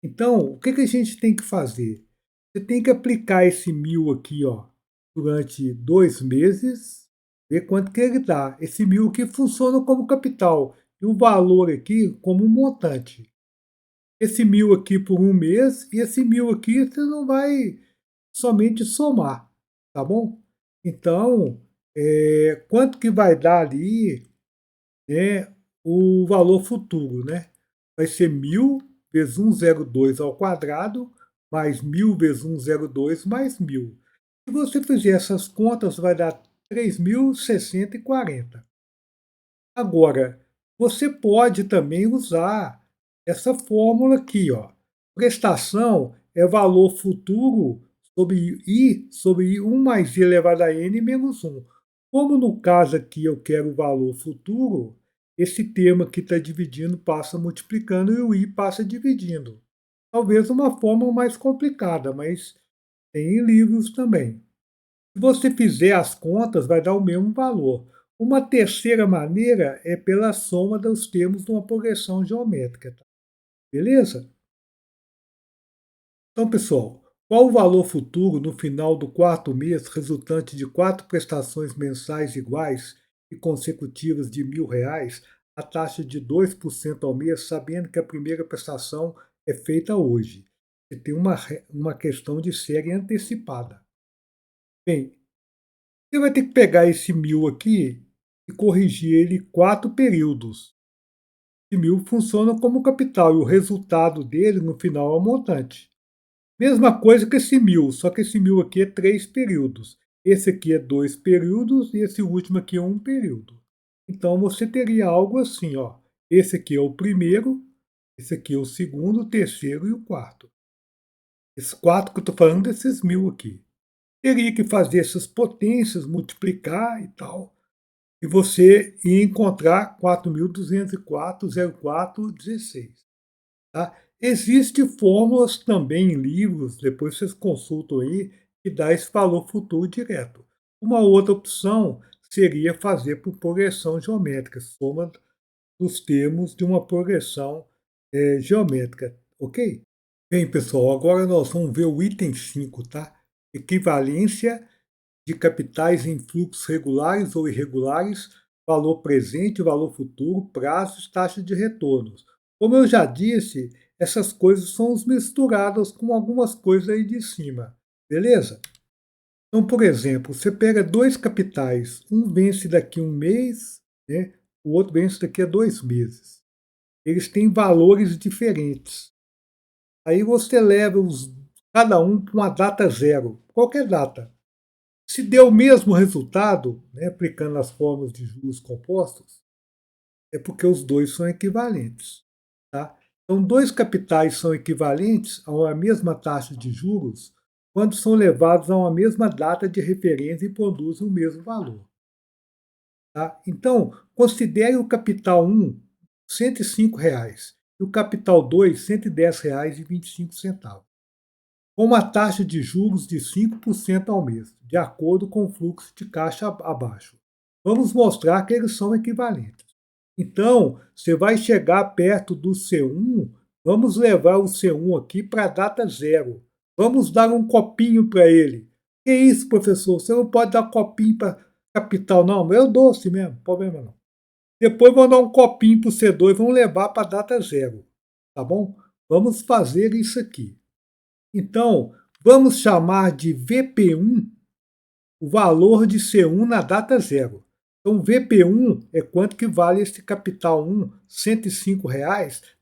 Então, o que a gente tem que fazer? Você tem que aplicar esse 1.000 aqui, ó, durante 2 meses, ver quanto que ele dá. Esse 1.000 aqui funciona como capital e o valor aqui como um montante. Esse 1.000 aqui por um mês e esse 1.000 aqui você não vai somente somar, tá bom? Então, quanto que vai dar ali, né, o valor futuro, né? Vai ser 1.000 vezes 102 ao quadrado, mais 1.000 vezes 102 mais 1.000. Se você fizer essas contas, vai dar 3.060,40. Agora, você pode também usar essa fórmula aqui, ó. Prestação é valor futuro sobre 1 mais i elevado a n menos 1. Como no caso aqui eu quero o valor futuro, esse termo aqui está dividindo, passa multiplicando e o i passa dividindo. Talvez uma forma mais complicada, mas tem em livros também. Se você fizer as contas, vai dar o mesmo valor. Uma terceira maneira é pela soma dos termos de uma progressão geométrica. Tá? Beleza? Então, pessoal, qual o valor futuro no final do quarto mês resultante de 4 prestações mensais iguais e consecutivas de R$ 1.000, a taxa de 2% ao mês, sabendo que a primeira prestação é feita hoje? Você tem uma questão de série antecipada. Bem, você vai ter que pegar esse 1.000 aqui e corrigir ele 4 períodos. Esse 1.000 funciona como capital e o resultado dele no final é o montante. Mesma coisa que esse 1.000, só que esse 1.000 aqui é 3 períodos. Esse aqui é 2 períodos e esse último aqui é 1 período. Então você teria algo assim, ó. Esse aqui é o primeiro, esse aqui é o segundo, o terceiro e o quarto. Esses 4 que eu estou falando desses 1.000 aqui. Teria que fazer essas potências, multiplicar e tal. E você ia encontrar 4.204,0416. Tá? Existem fórmulas também em livros, depois vocês consultam aí, que dá esse valor futuro direto. Uma outra opção seria fazer por progressão geométrica, soma dos termos de uma progressão geométrica, ok? Bem, pessoal, agora nós vamos ver o item 5, tá? Equivalência de capitais em fluxos regulares ou irregulares, valor presente, valor futuro, prazos, taxa de retornos. Como eu já disse, essas coisas são misturadas com algumas coisas aí de cima, beleza? Então, por exemplo, você pega dois capitais, um vence daqui a um mês, né? O outro vence daqui a 2 meses. Eles têm valores diferentes. Aí você leva cada um para uma data zero, qualquer data. Se deu o mesmo resultado, né, aplicando as fórmulas de juros compostos, é porque os dois são equivalentes. Tá? Então, dois capitais são equivalentes a uma mesma taxa de juros quando são levados a uma mesma data de referência e produzem o mesmo valor. Tá? Então, considere o capital 1, R$ 105, e o capital 2, R$ 110,25, com uma taxa de juros de 5% ao mês, de acordo com o fluxo de caixa abaixo. Vamos mostrar que eles são equivalentes. Então, você vai chegar perto do C1, vamos levar o C1 aqui para a data zero. Vamos dar um copinho para ele. Que isso, professor? Você não pode dar copinho para capital, não. Eu dou assim mesmo, problema não. Depois vamos dar um copinho para o C2 e vamos levar para a data zero. Tá bom? Vamos fazer isso aqui. Então, vamos chamar de VP1 o valor de C1 na data zero. Então, VP1 é quanto que vale esse capital 1, R$ 105,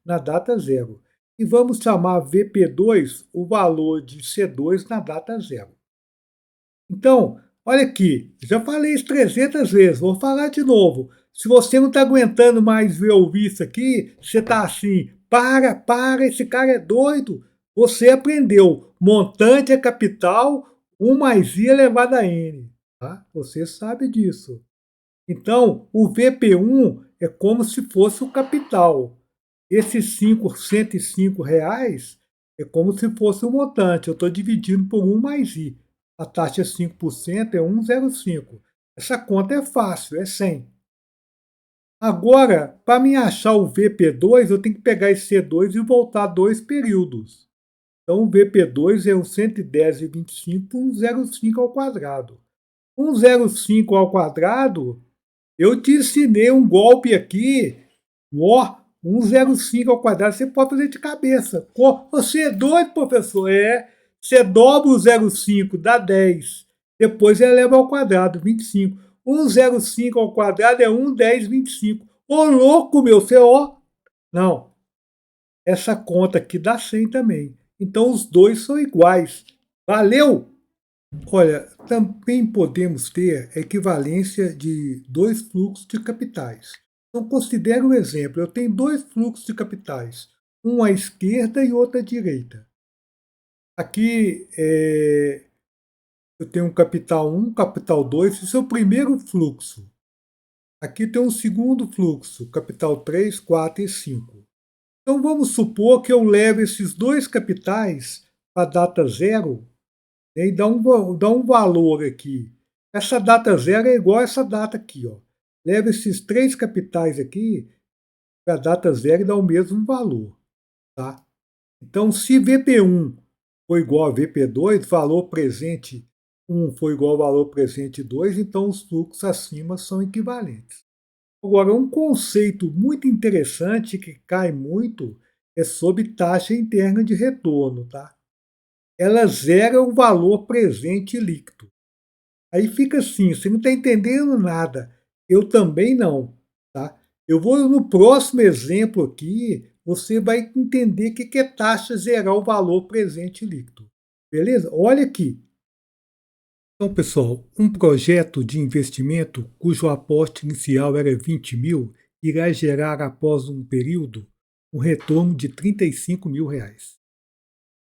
na data zero. E vamos chamar VP2 o valor de C2 na data zero. Então, olha aqui, já falei isso 300 vezes, vou falar de novo. Se você não está aguentando mais ver ouvir isso aqui, você está assim, para, esse cara é doido. Você aprendeu, montante é capital, 1 mais I elevado a N. Tá? Você sabe disso. Então, o VP1 é como se fosse o capital. Esses 105 reais é como se fosse o montante. Eu estou dividindo por 1 mais I. A taxa é 5%, é 1,05. Essa conta é fácil, é 100. Agora, para me achar o VP2, eu tenho que pegar esse C2 e voltar 2 períodos. Então, o VP2 é o 110,25 por 1,05 ao quadrado. 1,05 ao quadrado, eu te ensinei um golpe aqui, ó, 1,05 ao quadrado, você pode fazer de cabeça. Você é doido, professor? É. Você dobra o 0,5, dá 10. Depois eleva ao quadrado, 25. 1,05 ao quadrado é 1,10,25. Ô, louco, meu, você, ó. Não, essa conta aqui dá 100 também. Então, os dois são iguais. Valeu! Olha, também podemos ter a equivalência de dois fluxos de capitais. Então, considere um exemplo: eu tenho dois fluxos de capitais, um à esquerda e outro à direita. Aqui eu tenho um capital 1, capital 2, esse é o primeiro fluxo. Aqui tem um segundo fluxo, capital 3, 4 e 5. Então vamos supor que eu leve esses dois capitais para a data zero, né, e dá um valor aqui. Essa data zero é igual a essa data aqui. Ó. Leva esses três capitais aqui para a data zero e dá o mesmo valor. Tá? Então, se VP1 for igual a VP2, valor presente 1 for igual ao valor presente 2, então os fluxos acima são equivalentes. Agora, um conceito muito interessante que cai muito é sobre taxa interna de retorno. Tá? Ela zera o valor presente líquido. Aí fica assim, você não está entendendo nada. Eu também não, tá? Eu vou no próximo exemplo aqui, você vai entender o que é taxa zerar o valor presente líquido. Beleza? Olha aqui. Então, pessoal, um projeto de investimento cujo aporte inicial era 20 mil irá gerar, após um período, um retorno de 35 mil reais.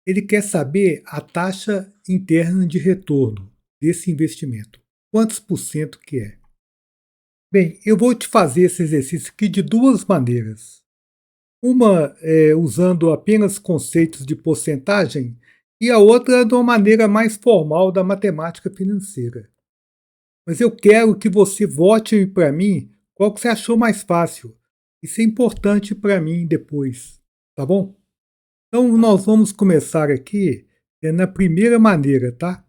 Ele quer saber a taxa interna de retorno desse investimento. Quantos por cento que é? Bem, eu vou te fazer esse exercício aqui de duas maneiras. Uma é usando apenas conceitos de porcentagem e a outra de uma maneira mais formal da matemática financeira. Mas eu quero que você vote para mim qual que você achou mais fácil. Isso é importante para mim depois, tá bom? Então nós vamos começar aqui na primeira maneira, tá?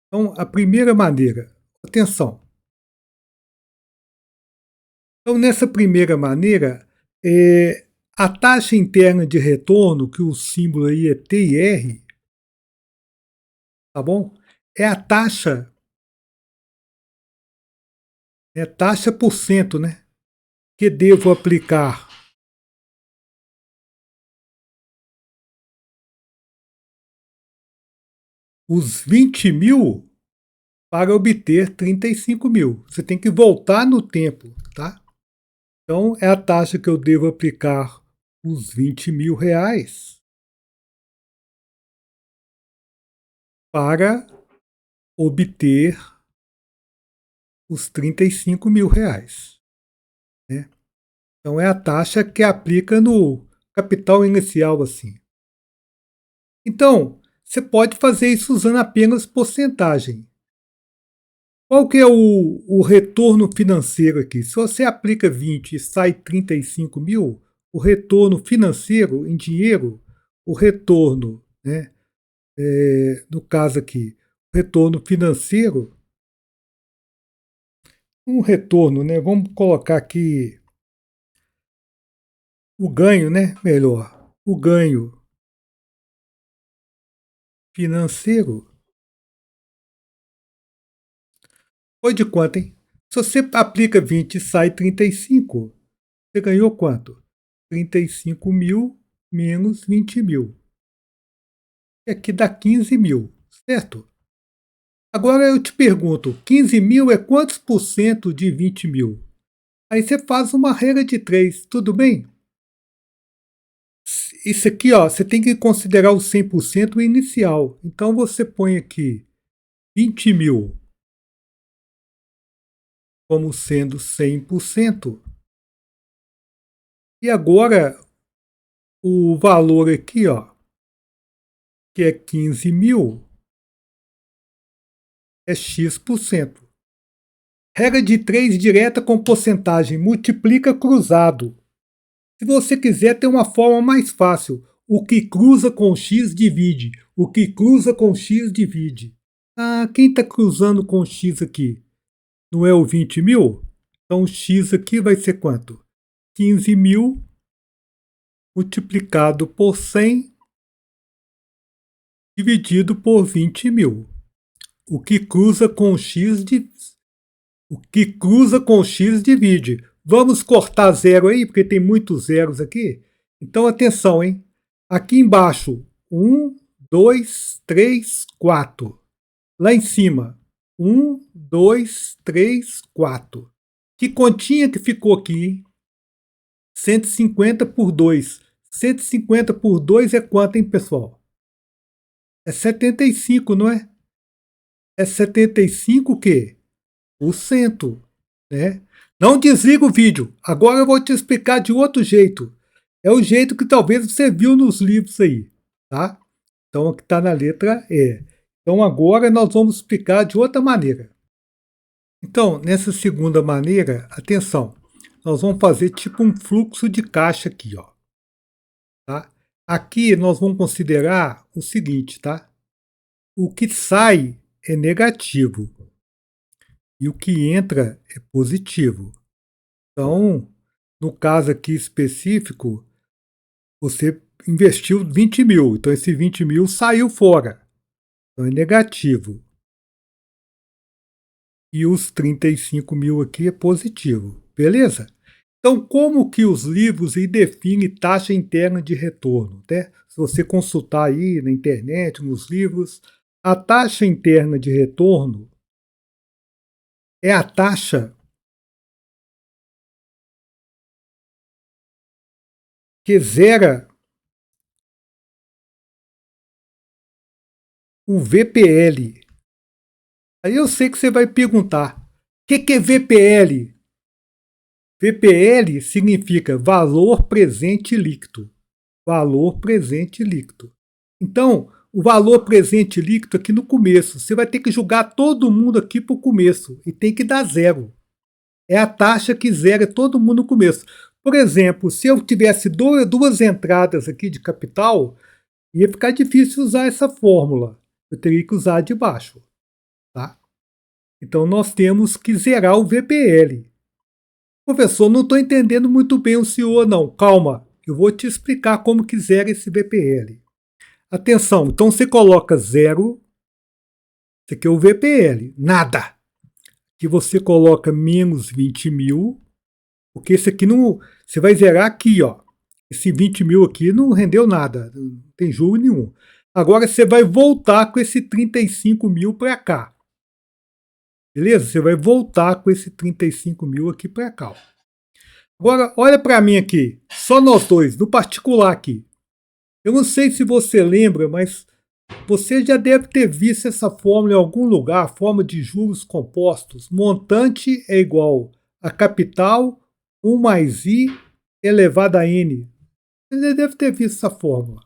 Então a primeira maneira, atenção. Então nessa primeira maneira, a taxa interna de retorno, que o símbolo aí é TIR, tá bom? É a taxa, é taxa por cento, né? Que devo aplicar os 20 mil para obter 35 mil. Você tem que voltar no tempo, tá? Então, é a taxa que eu devo aplicar os 20 mil reais para obter os 35 mil reais, né? Então, é a taxa que aplica no capital inicial, assim. Então, você pode fazer isso usando apenas porcentagem. Qual que é o retorno financeiro aqui? Se você aplica 20 e sai 35 mil, o retorno financeiro em dinheiro, o retorno, né, no caso aqui, o retorno financeiro, um retorno, né, vamos colocar aqui o ganho, né, melhor, o ganho financeiro foi de quanto, hein? Se você aplica 20 e sai 35, você ganhou quanto? 35 mil menos 20 mil. E aqui dá 15 mil, certo? Agora eu te pergunto, 15 mil é quantos por cento de 20 mil? Aí você faz uma regra de 3, tudo bem? Isso aqui, ó, você tem que considerar o 100% inicial. Então você põe aqui 20 mil como sendo 100%. E agora o valor aqui, ó, que é 15 mil, é X%. Regra de 3 direta com porcentagem, multiplica cruzado. Se você quiser ter uma forma mais fácil, o que cruza com x divide. O que cruza com x divide. Ah, quem está cruzando com x aqui? Não é o 20 mil? Então x aqui vai ser quanto? 15 mil multiplicado por 100 dividido por 20 mil. O que cruza com x o que cruza com x divide. Vamos cortar zero aí, porque tem muitos zeros aqui. Então, atenção, hein? Aqui embaixo, 1, 2, 3, 4. Lá em cima, 1, 2, 3, 4. Que continha que ficou aqui? 150 por 2. 150 por 2 é quanto, hein, pessoal? É 75, não é? É 75 o quê? Por cento, né? Não desliga o vídeo. Agora eu vou te explicar de outro jeito. É o jeito que talvez você viu nos livros aí, tá? Então aqui está na letra E. Então agora nós vamos explicar de outra maneira. Então, nessa segunda maneira, atenção, nós vamos fazer tipo um fluxo de caixa aqui, ó. Tá? Aqui nós vamos considerar o seguinte, tá? O que sai é negativo e o que entra é positivo. Então, no caso aqui específico, você investiu 20 mil, então esse 20 mil saiu fora, então é negativo. E os 35 mil aqui é positivo, beleza? Então, como que os livros aí definem taxa interna de retorno? Né? Se você consultar aí na internet, nos livros, a taxa interna de retorno é a taxa que zera o VPL. Aí eu sei que você vai perguntar, o que é VPL? VPL significa valor presente líquido. Valor presente líquido. Então, o valor presente líquido aqui no começo, você vai ter que jogar todo mundo aqui para o começo e tem que dar zero. É a taxa que zera todo mundo no começo. Por exemplo, se eu tivesse duas entradas aqui de capital, ia ficar difícil usar essa fórmula. Eu teria que usar de baixo. Tá? Então, nós temos que zerar o VPL. Professor, não estou entendendo muito bem o senhor, não. Calma, eu vou te explicar como que zera esse VPL. Atenção, então você coloca zero, esse aqui é o VPL, nada. Que você coloca menos 20 mil, porque esse aqui não. Você vai zerar aqui, ó. Esse 20 mil aqui não rendeu nada, não tem juro nenhum. Agora você vai voltar com esse 35 mil para cá. Beleza? Você vai voltar com esse 35 mil aqui para cá. Ó. Agora, olha para mim aqui. Só nós dois, no particular aqui. Eu não sei se você lembra, mas você já deve ter visto essa fórmula em algum lugar, a fórmula de juros compostos. Montante é igual a capital 1 mais I elevado a N. Você já deve ter visto essa fórmula.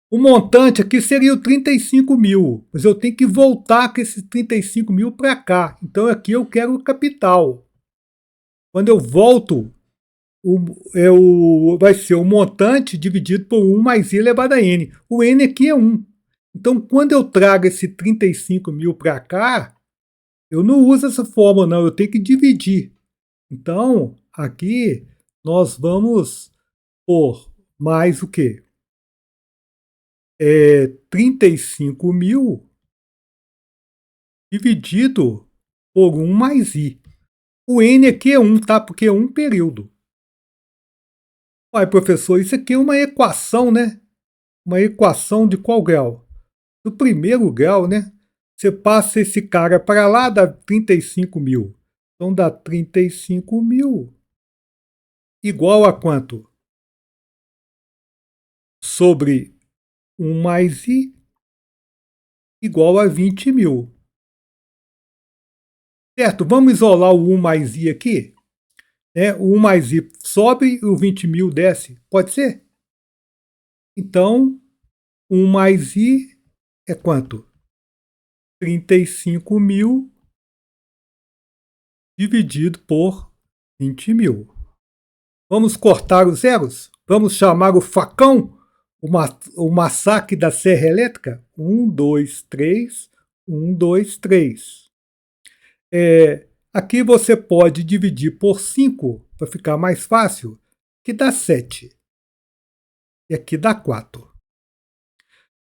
O montante aqui seria o 35 mil, mas eu tenho que voltar com esses 35 mil para cá. Então aqui eu quero o capital. Quando eu volto, vai ser o montante dividido por 1 mais I elevado a N. O N aqui é 1. Então quando eu trago esse 35 mil para cá, eu não uso essa fórmula não, eu tenho que dividir. Então aqui nós vamos por mais o quê? 35 mil dividido por 1 mais I. O N aqui é 1, tá? Porque é um período. Uai, professor, isso aqui é uma equação, né? Uma equação de qual grau? Do primeiro grau, né? Você passa esse cara para lá, dá 35 mil. Então dá 35 mil igual a quanto? Sobre 1 mais I igual a 20 mil. Certo? Vamos isolar o 1 mais I aqui? O 1 mais I sobe e o 20 mil desce. Pode ser? Então, 1 mais I é quanto? 35 mil dividido por 20 mil. Vamos cortar os zeros? Vamos chamar o facão? O massacre da serra elétrica? 1, 2, 3, 1, 2, 3. Aqui você pode dividir por 5 para ficar mais fácil, que dá 7. E aqui dá 4.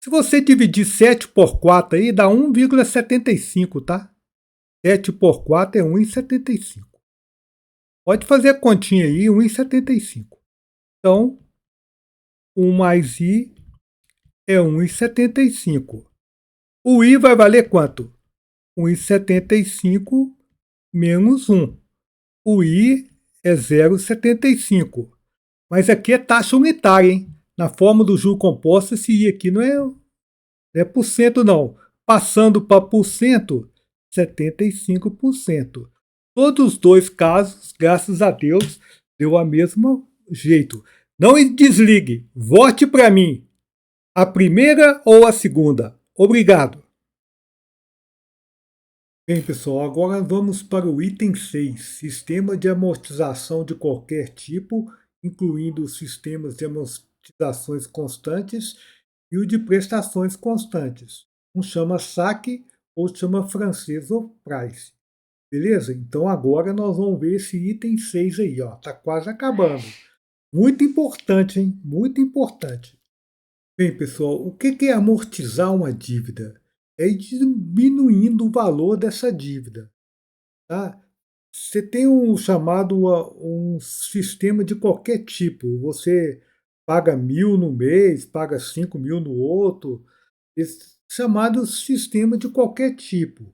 Se você dividir 7 por 4 aí, dá 1,75, tá? 7 por 4 é 1,75. Pode fazer a continha aí, 1,75. Então, 1 mais I é 1,75. O I vai valer quanto? 1,75 menos 1. O I é 0,75. Mas aqui é taxa unitária, hein? Na forma do juro composto, esse I aqui não é por cento, não. Passando para por cento, 75%. Todos os dois casos, graças a Deus, deu a mesmo jeito. Não desligue, vote para mim. A primeira ou a segunda? Obrigado. Bem, pessoal, agora vamos para o item 6, sistema de amortização de qualquer tipo, incluindo os sistemas de amortizações constantes e o de prestações constantes. Um chama saque ou chama francês ou price. Beleza? Então agora nós vamos ver esse item 6 aí, ó. Tá quase acabando. Muito importante, hein? Muito importante. Bem, pessoal, o que é amortizar uma dívida? É ir diminuindo o valor dessa dívida. Tá? Você tem um chamado um sistema de qualquer tipo. Você paga 1.000 no mês, paga 5 mil no outro. Esse chamado sistema de qualquer tipo.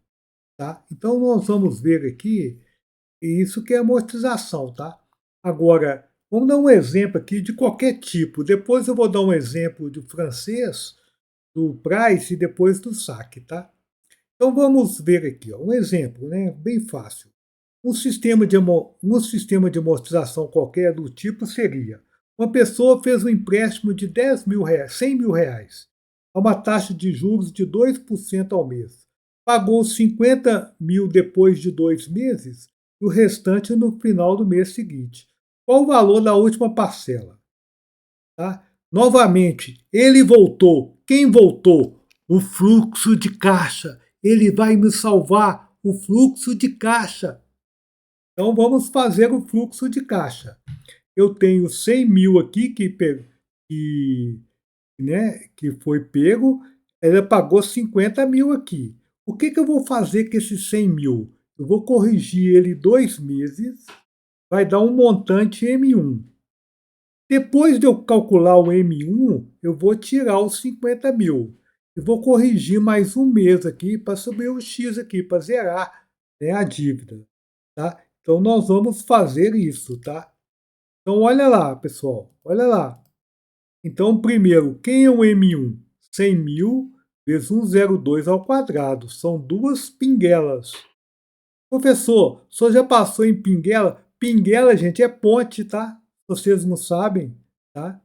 Tá? Então nós vamos ver aqui isso que é amortização. Tá? Agora, vamos dar um exemplo aqui de qualquer tipo. Depois eu vou dar um exemplo do francês, do price e depois do saque. Tá? Então vamos ver aqui, ó, um exemplo, né, bem fácil. Um sistema de amortização qualquer do tipo seria: uma pessoa fez um empréstimo de 10 mil reais, 100 mil reais, a uma taxa de juros de 2% ao mês. Pagou 50 mil depois de 2 meses e o restante no final do mês seguinte. Qual o valor da última parcela? Tá? Novamente, ele voltou. Quem voltou? O fluxo de caixa. Ele vai me salvar o fluxo de caixa. Então vamos fazer o fluxo de caixa. Eu tenho 100 mil aqui que foi pego. Ela pagou 50 mil aqui. O que eu vou fazer com esses 100 mil? Eu vou corrigir ele 2 meses. Vai dar um montante M1. Depois de eu calcular o M1, eu vou tirar os 50 mil. e vou corrigir mais um mês aqui para subir o X aqui, para zerar, né, a dívida, tá? Então nós vamos fazer isso, tá? Então olha lá, pessoal, olha lá. Então primeiro, quem é o M1? 100.000 vezes 102 ao quadrado. São duas pinguelas. Professor, o senhor já passou em pinguela? Pinguela, gente, é ponte, tá? Vocês não sabem, tá?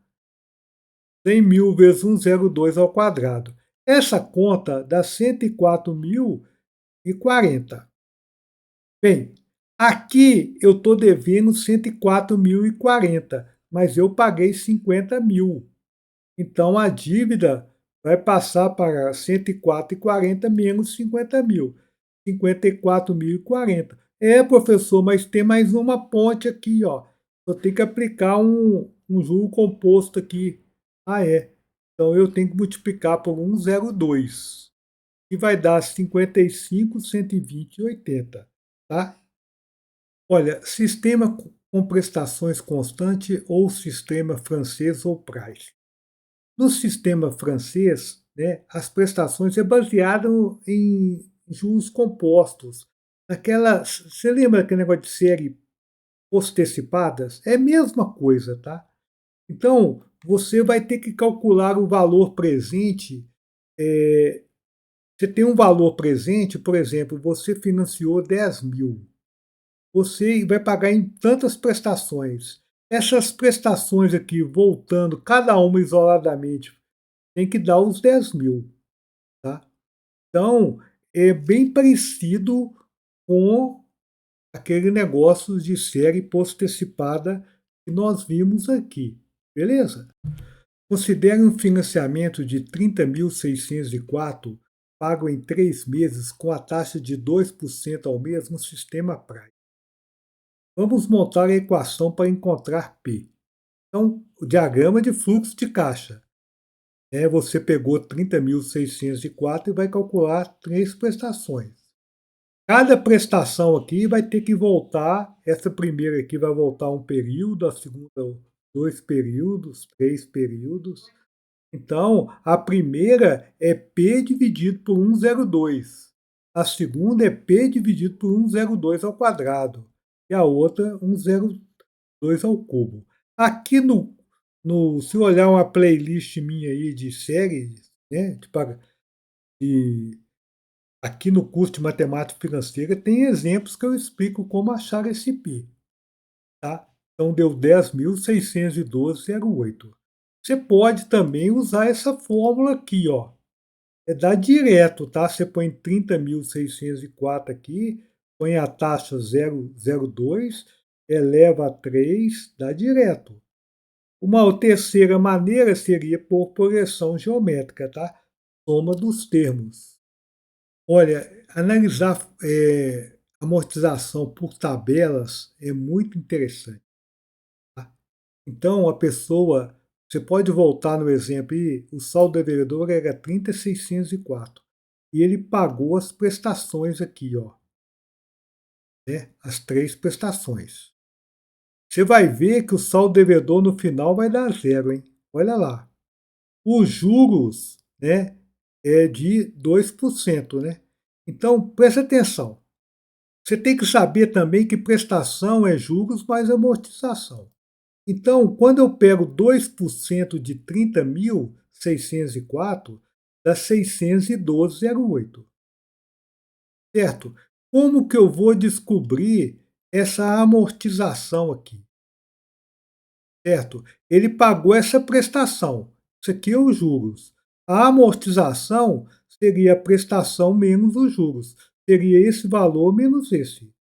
100.000 vezes 102 ao quadrado. Essa conta dá 104.040. Bem, aqui eu estou devendo 104.040, mas eu paguei 50.000. Então a dívida vai passar para 104.040 menos 50.000. 54.040. É, professor, mas tem mais uma ponte aqui, ó. Eu tenho que aplicar um juro composto aqui. Ah, é. Então eu tenho que multiplicar por 102, que vai dar 55, 120 e 80, tá? Olha, sistema com prestações constante ou sistema francês ou price. No sistema francês, né, as prestações é baseado em juros compostos. Você lembra aquele negócio de série postecipadas? É a mesma coisa, tá? Então, você vai ter que calcular o valor presente. Você tem um valor presente, por exemplo, você financiou 10.000. Você vai pagar em tantas prestações. Essas prestações aqui, voltando, cada uma isoladamente, tem que dar os 10.000, tá? Então, é bem parecido com aquele negócio de série postecipada que nós vimos aqui, beleza? Considere um financiamento de 30.604 pago em 3 meses com a taxa de 2% ao mês no sistema Prime. Vamos montar a equação para encontrar P. Então, o diagrama de fluxo de caixa. Você pegou 30.604 e vai calcular 3 prestações. Cada prestação aqui vai ter que voltar, essa primeira aqui vai voltar um período, a segunda 2 períodos, 3 períodos. Então, a primeira é P dividido por 102. A segunda é P dividido por 102 ao quadrado. E a outra 102 ao cubo. Aqui se olhar uma playlist minha aí de séries, né, de aqui no curso de matemática financeira tem exemplos que eu explico como achar esse P, tá? Então deu 10.612,08. Você pode também usar essa fórmula aqui, ó. Dá direto, tá? Você põe 30.604 aqui, põe a taxa 0,02, eleva a 3, dá direto. Uma terceira maneira seria por progressão geométrica, tá? Soma dos termos. Olha, analisar amortização por tabelas é muito interessante, tá? Então, você pode voltar no exemplo aí, o saldo devedor era 30.604 e ele pagou as prestações aqui, ó, né? As 3 prestações. Você vai ver que o saldo devedor no final vai dar zero, hein? Olha lá. Os juros, né, é de 2%, né? Então, presta atenção. Você tem que saber também que prestação é juros mais amortização. Então, quando eu pego 2% de 30.604, dá 612,08. Certo? Como que eu vou descobrir essa amortização aqui? Certo? Ele pagou essa prestação. Isso aqui é os juros. A amortização seria a prestação menos os juros. Seria esse valor menos esse,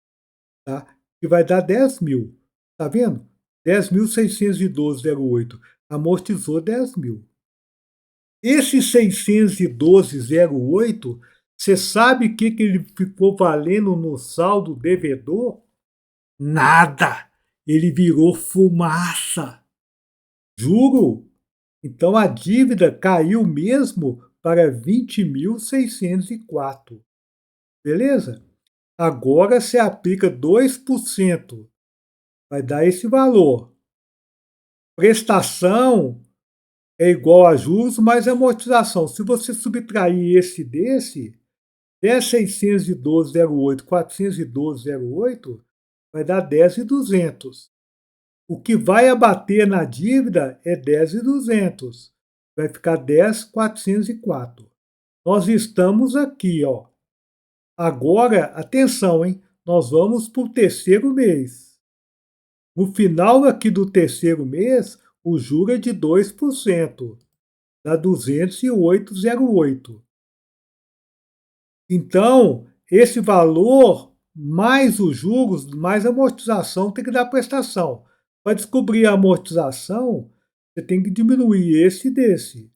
tá? Que vai dar 10.000. Tá vendo? 10.612,08. Amortizou 10.000. Esse 612,08, você sabe o que ele ficou valendo no saldo devedor? Nada! Ele virou fumaça. Juro! Então a dívida caiu mesmo para 20.604. Beleza? Agora você aplica 2%. Vai dar esse valor. Prestação é igual a juros mais amortização. Se você subtrair esse desse, 10.612,08, 412,08, vai dar 10.200. O que vai abater na dívida é 10.200. Vai ficar 10.404. Nós estamos aqui, ó. Agora, atenção, hein? Nós vamos para o terceiro mês. No final aqui do terceiro mês, o juro é de 2%, dá 208,08. Então, esse valor, mais os juros, mais a amortização, tem que dar prestação. Para descobrir a amortização, você tem que diminuir esse desse,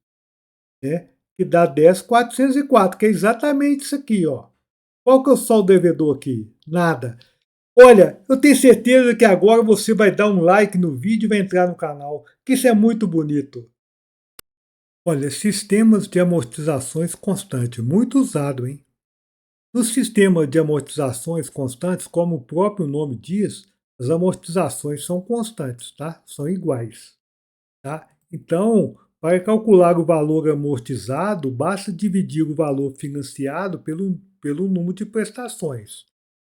né? Que dá 10.404, que é exatamente isso aqui, ó. Qual que é o saldo devedor aqui? Nada. Olha, eu tenho certeza que agora você vai dar um like no vídeo e vai entrar no canal, que isso é muito bonito. Olha, sistemas de amortizações constantes, muito usado, hein? No sistema de amortizações constantes, como o próprio nome diz, as amortizações são constantes, tá? São iguais, tá? Então, para calcular o valor amortizado, basta dividir o valor financiado pelo número de prestações.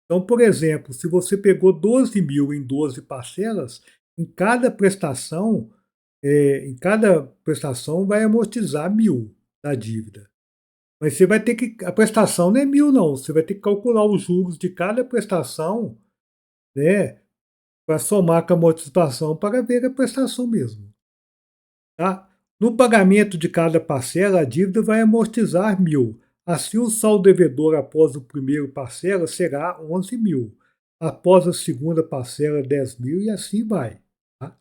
Então, por exemplo, se você pegou 12 mil em 12 parcelas, em cada prestação vai amortizar 1.000 da dívida. Mas você vai ter que. A prestação não é 1.000, não. Você vai ter que calcular os juros de cada prestação, né? Para somar com a amortização para ver a prestação mesmo. Tá? No pagamento de cada parcela, a dívida vai amortizar 1.000. Assim, o saldo devedor após o primeiro parcela será 11.000. Após a segunda parcela, 10.000 e assim vai. Tá?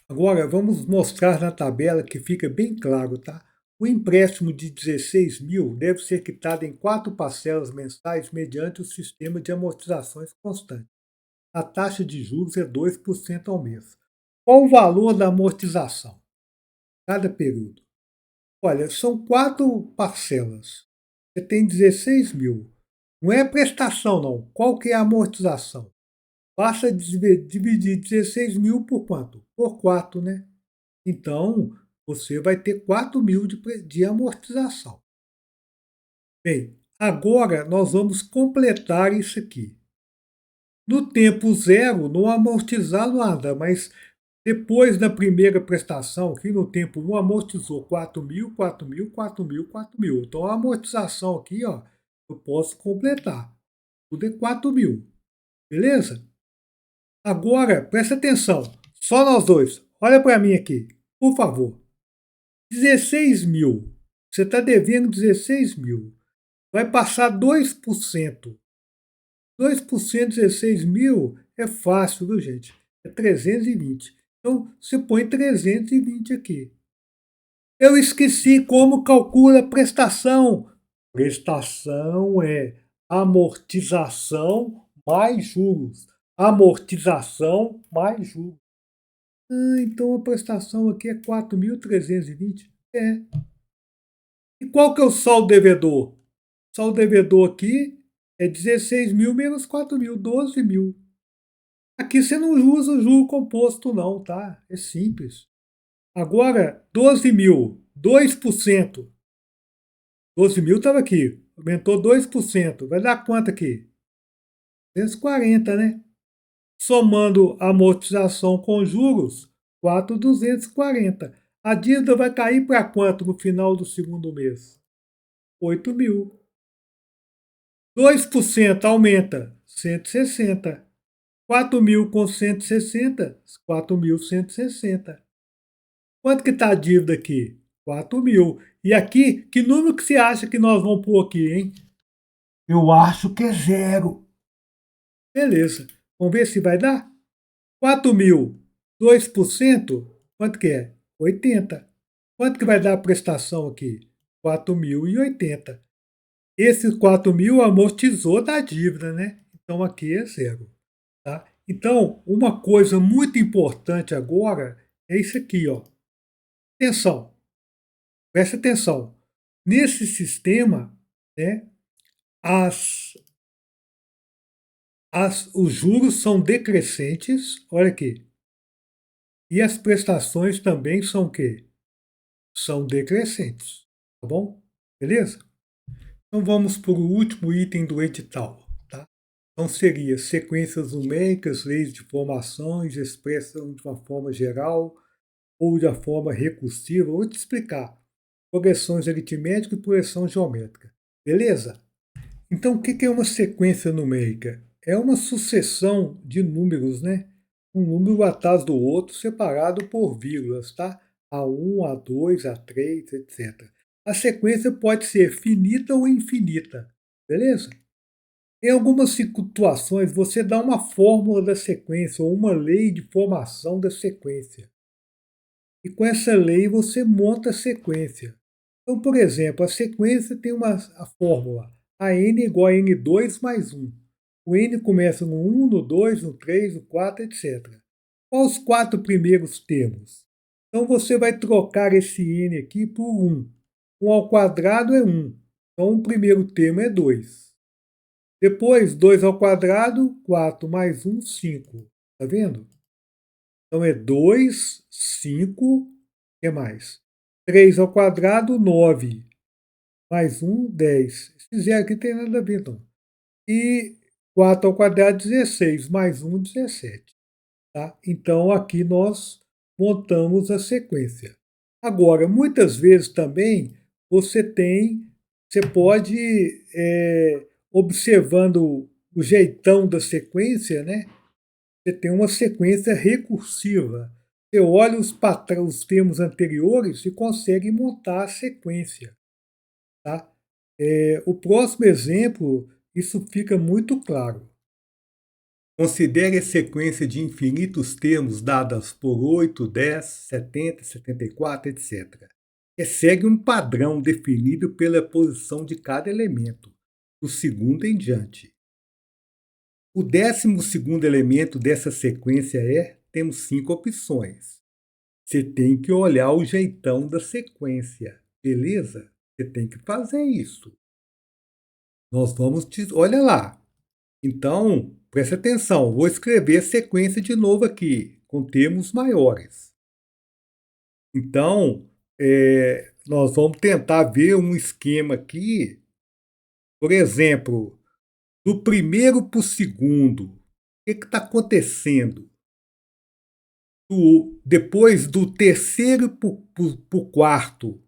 Agora, vamos mostrar na tabela que fica bem claro, tá? O empréstimo de 16.000 deve ser quitado em 4 parcelas mensais mediante o sistema de amortizações constantes. A taxa de juros é 2% ao mês. Qual o valor da amortização? Cada período. Olha, são 4 parcelas. Você tem 16.000. Não é prestação, não. Qual que é a amortização? Basta dividir 16.000 por quanto? Por 4, né? Então, você vai ter 4.000 de amortização. Bem, agora nós vamos completar isso aqui. No tempo zero, não amortizar nada, mas depois da primeira prestação, aqui no tempo 1, amortizou 4.000, 4.000, 4.000, 4.000. Então, a amortização aqui, ó, eu posso completar. Tudo é 4.000. Beleza? Agora, presta atenção. Só nós dois. Olha para mim aqui, por favor. 16.000. Você está devendo 16.000. Vai passar 2%. 2% de 16.000 é fácil, viu, gente? É 320. Então, você põe 320 aqui. Eu esqueci como calcula a prestação. Prestação é amortização mais juros. Amortização mais juros. Ah, então a prestação aqui é 4.320. É. E qual que é o saldo devedor? O saldo devedor aqui é 16.000 menos 4.000, 12.000. Aqui você não usa o juro composto não, tá? É simples. Agora, 12.000, 2%. 12.000 estava aqui, aumentou 2%. Vai dar quanto aqui? 240, né? Somando a amortização com juros, 4.240. A dívida vai cair para quanto no final do segundo mês? 8.000. 2% aumenta, 160. 4.000 com 160, 4.160. Quanto que está a dívida aqui? 4.000. E aqui, que número que você acha que nós vamos pôr aqui, hein? Eu acho que é zero. Beleza. Vamos ver se vai dar? 4.000, 2%, quanto que é? 80. Quanto que vai dar a prestação aqui? 4.080. Esse 4.000 amortizou da dívida, né? Então aqui é zero. Tá? Então, uma coisa muito importante agora é isso aqui, ó. Atenção, presta atenção. Nesse sistema, né, os juros são decrescentes, olha aqui. E as prestações também são o quê? são decrescentes, tá bom? Beleza? Então vamos para o último item do edital, tá? Então seria sequências numéricas, leis de formações, expressam de uma forma geral ou de uma forma recursiva. Vou te explicar. Progressões aritméticas e progressão geométrica. Beleza? Então o que é uma sequência numérica? É uma sucessão de números, né? Um número atrás do outro, separado por vírgulas, tá? A1, A2, A3, etc. A sequência pode ser finita ou infinita, beleza? Em algumas situações, você dá uma fórmula da sequência ou uma lei de formação da sequência. E com essa lei você monta a sequência. Então, por exemplo, a sequência tem a fórmula AN igual a N2 mais 1. O N começa no 1, no 2, no 3, no 4, etc. Quais os 4 primeiros termos? Então você vai trocar esse N aqui por 1. 1 ao quadrado é 1. Então o primeiro termo é 2. Depois, 2 ao quadrado, 4 mais 1, 5. Tá vendo? Então é 2, 5, o que mais? 3 ao quadrado, 9. Mais 1, 10. Esse zero aqui não tem nada a ver, não. E 4 ao quadrado, 16. Mais 1, 17. Tá? Então aqui nós montamos a sequência. Agora, muitas vezes também você pode, observando o jeitão da sequência, né? Você tem uma sequência recursiva. Você olha os termos anteriores e consegue montar a sequência. Tá? O próximo exemplo, isso fica muito claro. Considere a sequência de infinitos termos dadas por 8, 10, 70, 74, etc. Que segue um padrão definido pela posição de cada elemento, do segundo em diante. O 12º elemento dessa sequência temos 5 opções. Você tem que olhar o jeitão da sequência, beleza? Você tem que fazer isso. Olha lá. Então, preste atenção, vou escrever a sequência de novo aqui, com termos maiores. Então, nós vamos tentar ver um esquema aqui, por exemplo, do primeiro para o segundo. O que está acontecendo? Depois do terceiro para o quarto,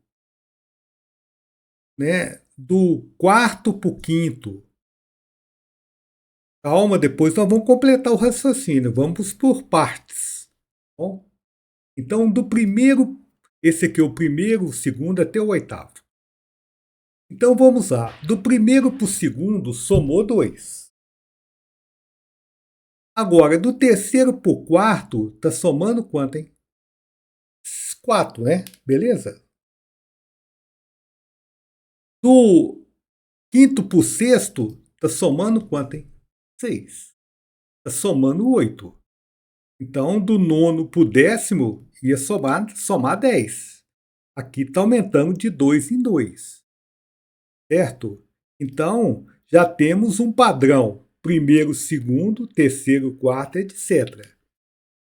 né? Do quarto para o quinto. Calma, depois nós vamos completar o raciocínio. Vamos por partes. Bom? Então, esse aqui é o primeiro, o segundo até o oitavo. Então vamos lá. Do primeiro para o segundo, somou 2. Agora, do terceiro para o quarto, está somando quanto, hein? 4, né? Beleza? Do quinto para o sexto, está somando quanto, hein? 6. Está somando 8. Então, do nono para o décimo, ia somar 10. Aqui está aumentando de 2 em 2. Certo? Então, já temos um padrão. Primeiro, segundo, terceiro, quarto, etc.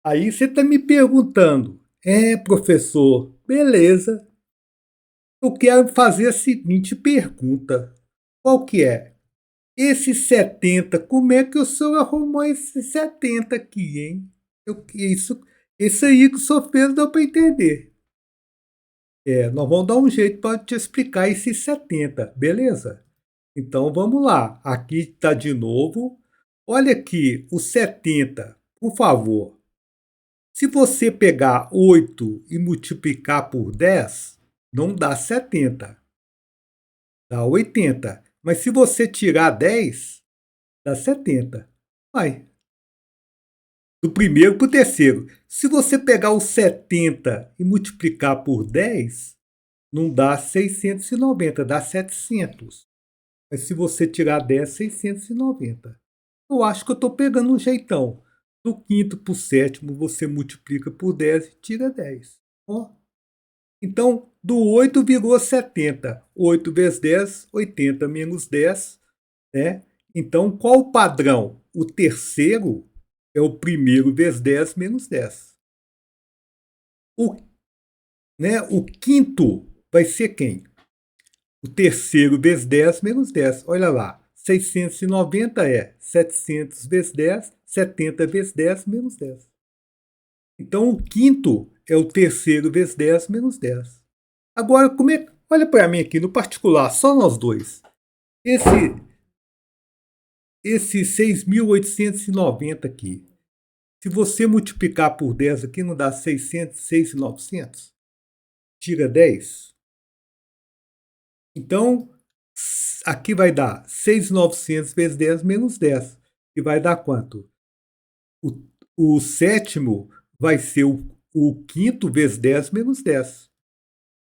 Aí você está me perguntando, professor, beleza, eu quero fazer a seguinte pergunta. Qual que é? Esse 70, como é que o senhor arrumou esse 70 aqui, hein? Isso aí que o senhor fez deu para entender. Nós vamos dar um jeito para te explicar esse 70, beleza? Então vamos lá. Aqui está de novo. Olha aqui, o 70, por favor. Se você pegar 8 e multiplicar por 10, não dá 70, dá 80. Mas se você tirar 10, dá 70. Vai. Do primeiro para o terceiro. Se você pegar o 70 e multiplicar por 10, não dá 690, dá 700. Mas se você tirar 10, 690. Eu acho que eu estou pegando um jeitão. Do quinto para o sétimo, você multiplica por 10 e tira 10. Ó. Então, do 8 virou 70. 8 vezes 10, 80 menos 10. Né? Então, qual o padrão? O terceiro é o primeiro vezes 10 menos 10. O né? O quinto vai ser quem? O terceiro vezes 10 menos 10. Olha lá. 690 é 700 vezes 10, 70 vezes 10 menos 10. Então, o quinto é o terceiro vezes 10 menos 10. Agora, olha para mim aqui, no particular, só nós dois. Esse, esse 6.890 aqui, se você multiplicar por 10 aqui, não dá 606.900? Tira 10. Então, aqui vai dar 6.900 vezes 10 menos 10. E vai dar quanto? O, o sétimo vai ser o quinto vezes 10 menos 10.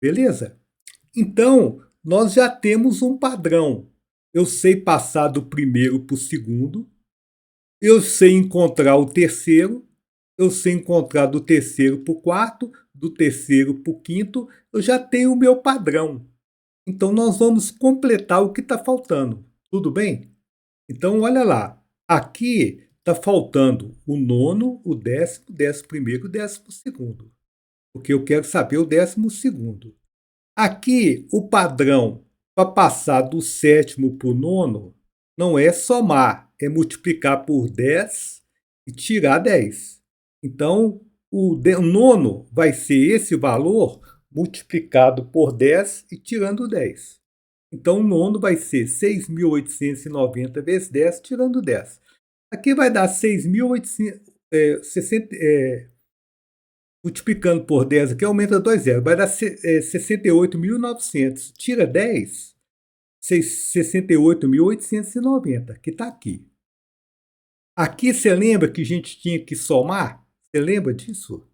Beleza? Então, nós já temos um padrão. Eu sei passar do primeiro para o segundo, eu sei encontrar o terceiro, eu sei encontrar do terceiro para o quarto, do terceiro para o quinto, eu já tenho o meu padrão. Então, nós vamos completar o que está faltando. Tudo bem? Então, olha lá. Aqui está faltando o nono, o décimo, o 11º e o 12º. Porque eu quero saber o 12º. Aqui, o padrão para passar do sétimo para o nono não é somar, é multiplicar por 10 e tirar 10. Então, o nono vai ser esse valor multiplicado por 10 e tirando 10. Então, o nono vai ser 6.890 vezes 10, tirando 10. Aqui vai dar 6.860, multiplicando por 10 aqui, aumenta 2 zeros. Vai dar 68.900. Tira 10, 68.890, que está aqui. Aqui você lembra que a gente tinha que somar? Você lembra disso?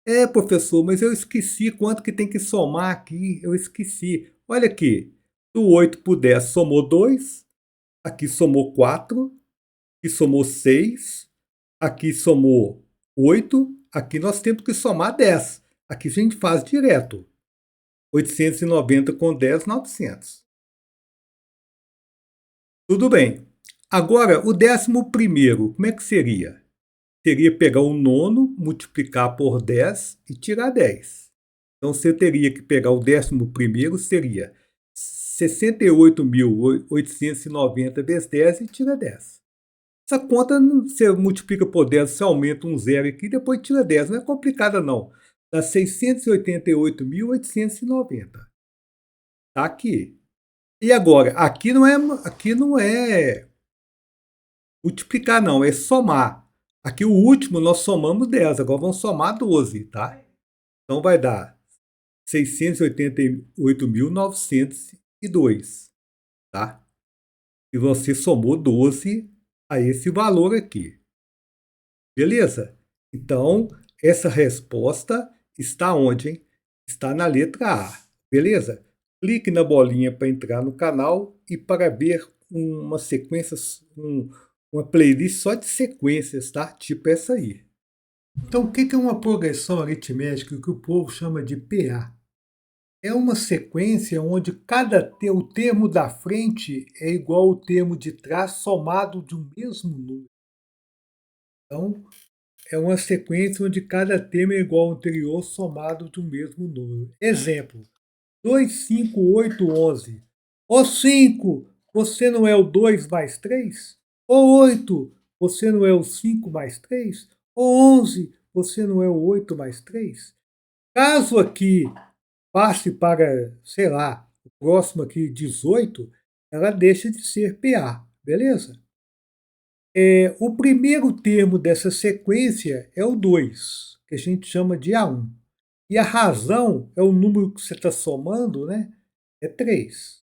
É, professor, mas eu esqueci quanto que tem que somar aqui. Eu esqueci. Olha aqui. Do 8 para o 10 somou 2. Aqui somou 4. Aqui somou 6. Aqui somou 8. Aqui nós temos que somar 10. Aqui a gente faz direto. 890 com 10, 900. Tudo bem. Agora, o 11º, como é que seria? Seria pegar o nono, multiplicar por 10 e tirar 10. Então, você teria que pegar o 11º, seria 68.890 vezes 10 e tira 10. Essa conta você multiplica por 10, você aumenta um zero aqui, depois tira 10. Não é complicada, não. Dá 688.890. Está aqui. E agora, aqui não é multiplicar, não, é somar. Aqui o último nós somamos 10, agora vamos somar 12, tá? Então vai dar 688.902, tá? E você somou 12 a esse valor aqui. Beleza? Então, essa resposta está onde, hein? Está na letra A. Beleza? Clique na bolinha para entrar no canal e para ver uma sequência, uma playlist só de sequências, tá? Tipo essa aí. Então, o que é uma progressão aritmética que o povo chama de PA? É uma sequência onde o termo da frente é igual ao termo de trás somado de um mesmo número. Então, é uma sequência onde cada termo é igual ao anterior somado de um mesmo número. Exemplo: 2, 5, 8, 11. Ô 5, você não é o 2 mais 3? Ô 8, você não é o 5 mais 3? Ô 11, você não é o 8 mais 3? Caso aqui passe para, sei lá, o próximo aqui 18, ela deixa de ser PA, beleza? O primeiro termo dessa sequência é o 2, que a gente chama de A1. E a razão é o número que você está somando, né? É 3.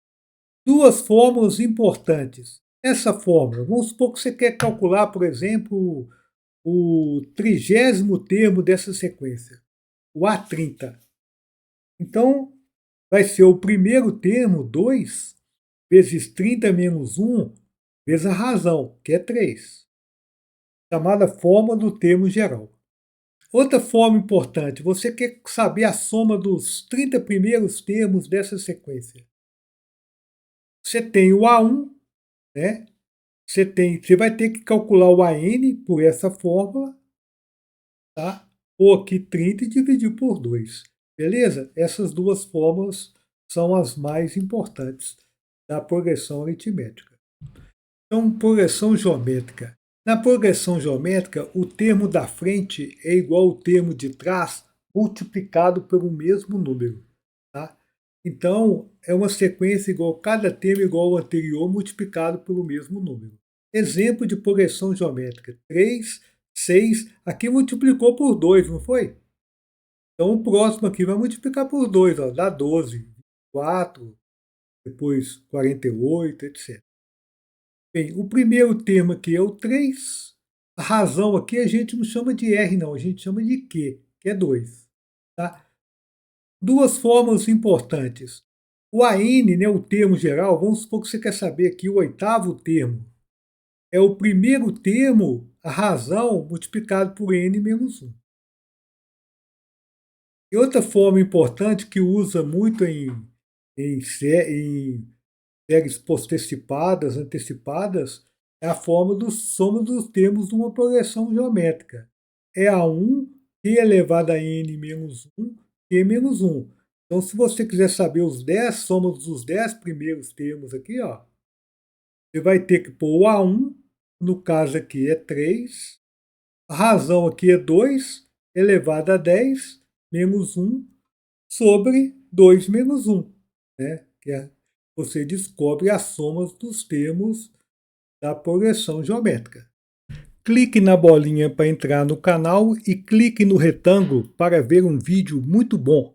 Duas fórmulas importantes. Essa fórmula, vamos supor que você quer calcular, por exemplo, o 30º termo dessa sequência, o A30. Então, vai ser o primeiro termo, 2, vezes 30 menos 1, vezes a razão, que é 3. Chamada forma do termo geral. Outra forma importante, você quer saber a soma dos 30 primeiros termos dessa sequência. Você tem o A1, né? Você vai ter que calcular o AN por essa fórmula, tá? Ou aqui 30 e dividir por 2. Beleza? Essas duas fórmulas são as mais importantes da progressão aritmética. Então, progressão geométrica. Na progressão geométrica, o termo da frente é igual ao termo de trás multiplicado pelo mesmo número. Tá? Então, é uma sequência igual, cada termo igual ao anterior multiplicado pelo mesmo número. Exemplo de progressão geométrica: 3, 6, aqui multiplicou por 2, não foi? Então, o próximo aqui vai multiplicar por 2, ó, dá 12, 4, depois 48, etc. Bem, o primeiro termo aqui é o 3. A razão aqui a gente não chama de R, não, a gente chama de Q, que é 2. Tá? Duas fórmulas importantes. O AN, né, o termo geral, vamos supor que você quer saber aqui o oitavo termo. É o primeiro termo, a razão, multiplicado por N menos 1. E outra forma importante que usa muito em séries postecipadas, antecipadas, é a forma do soma dos termos de uma progressão geométrica. É a 1, Q elevado a N menos 1, Q menos 1. Então, se você quiser saber os 10 somas dos 10 primeiros termos aqui, ó, você vai ter que pôr o A1, no caso aqui é 3, a razão aqui é 2, elevado a 10, menos 1, sobre 2 menos 1, né? Você descobre as somas dos termos da progressão geométrica. Clique na bolinha para entrar no canal e clique no retângulo para ver um vídeo muito bom.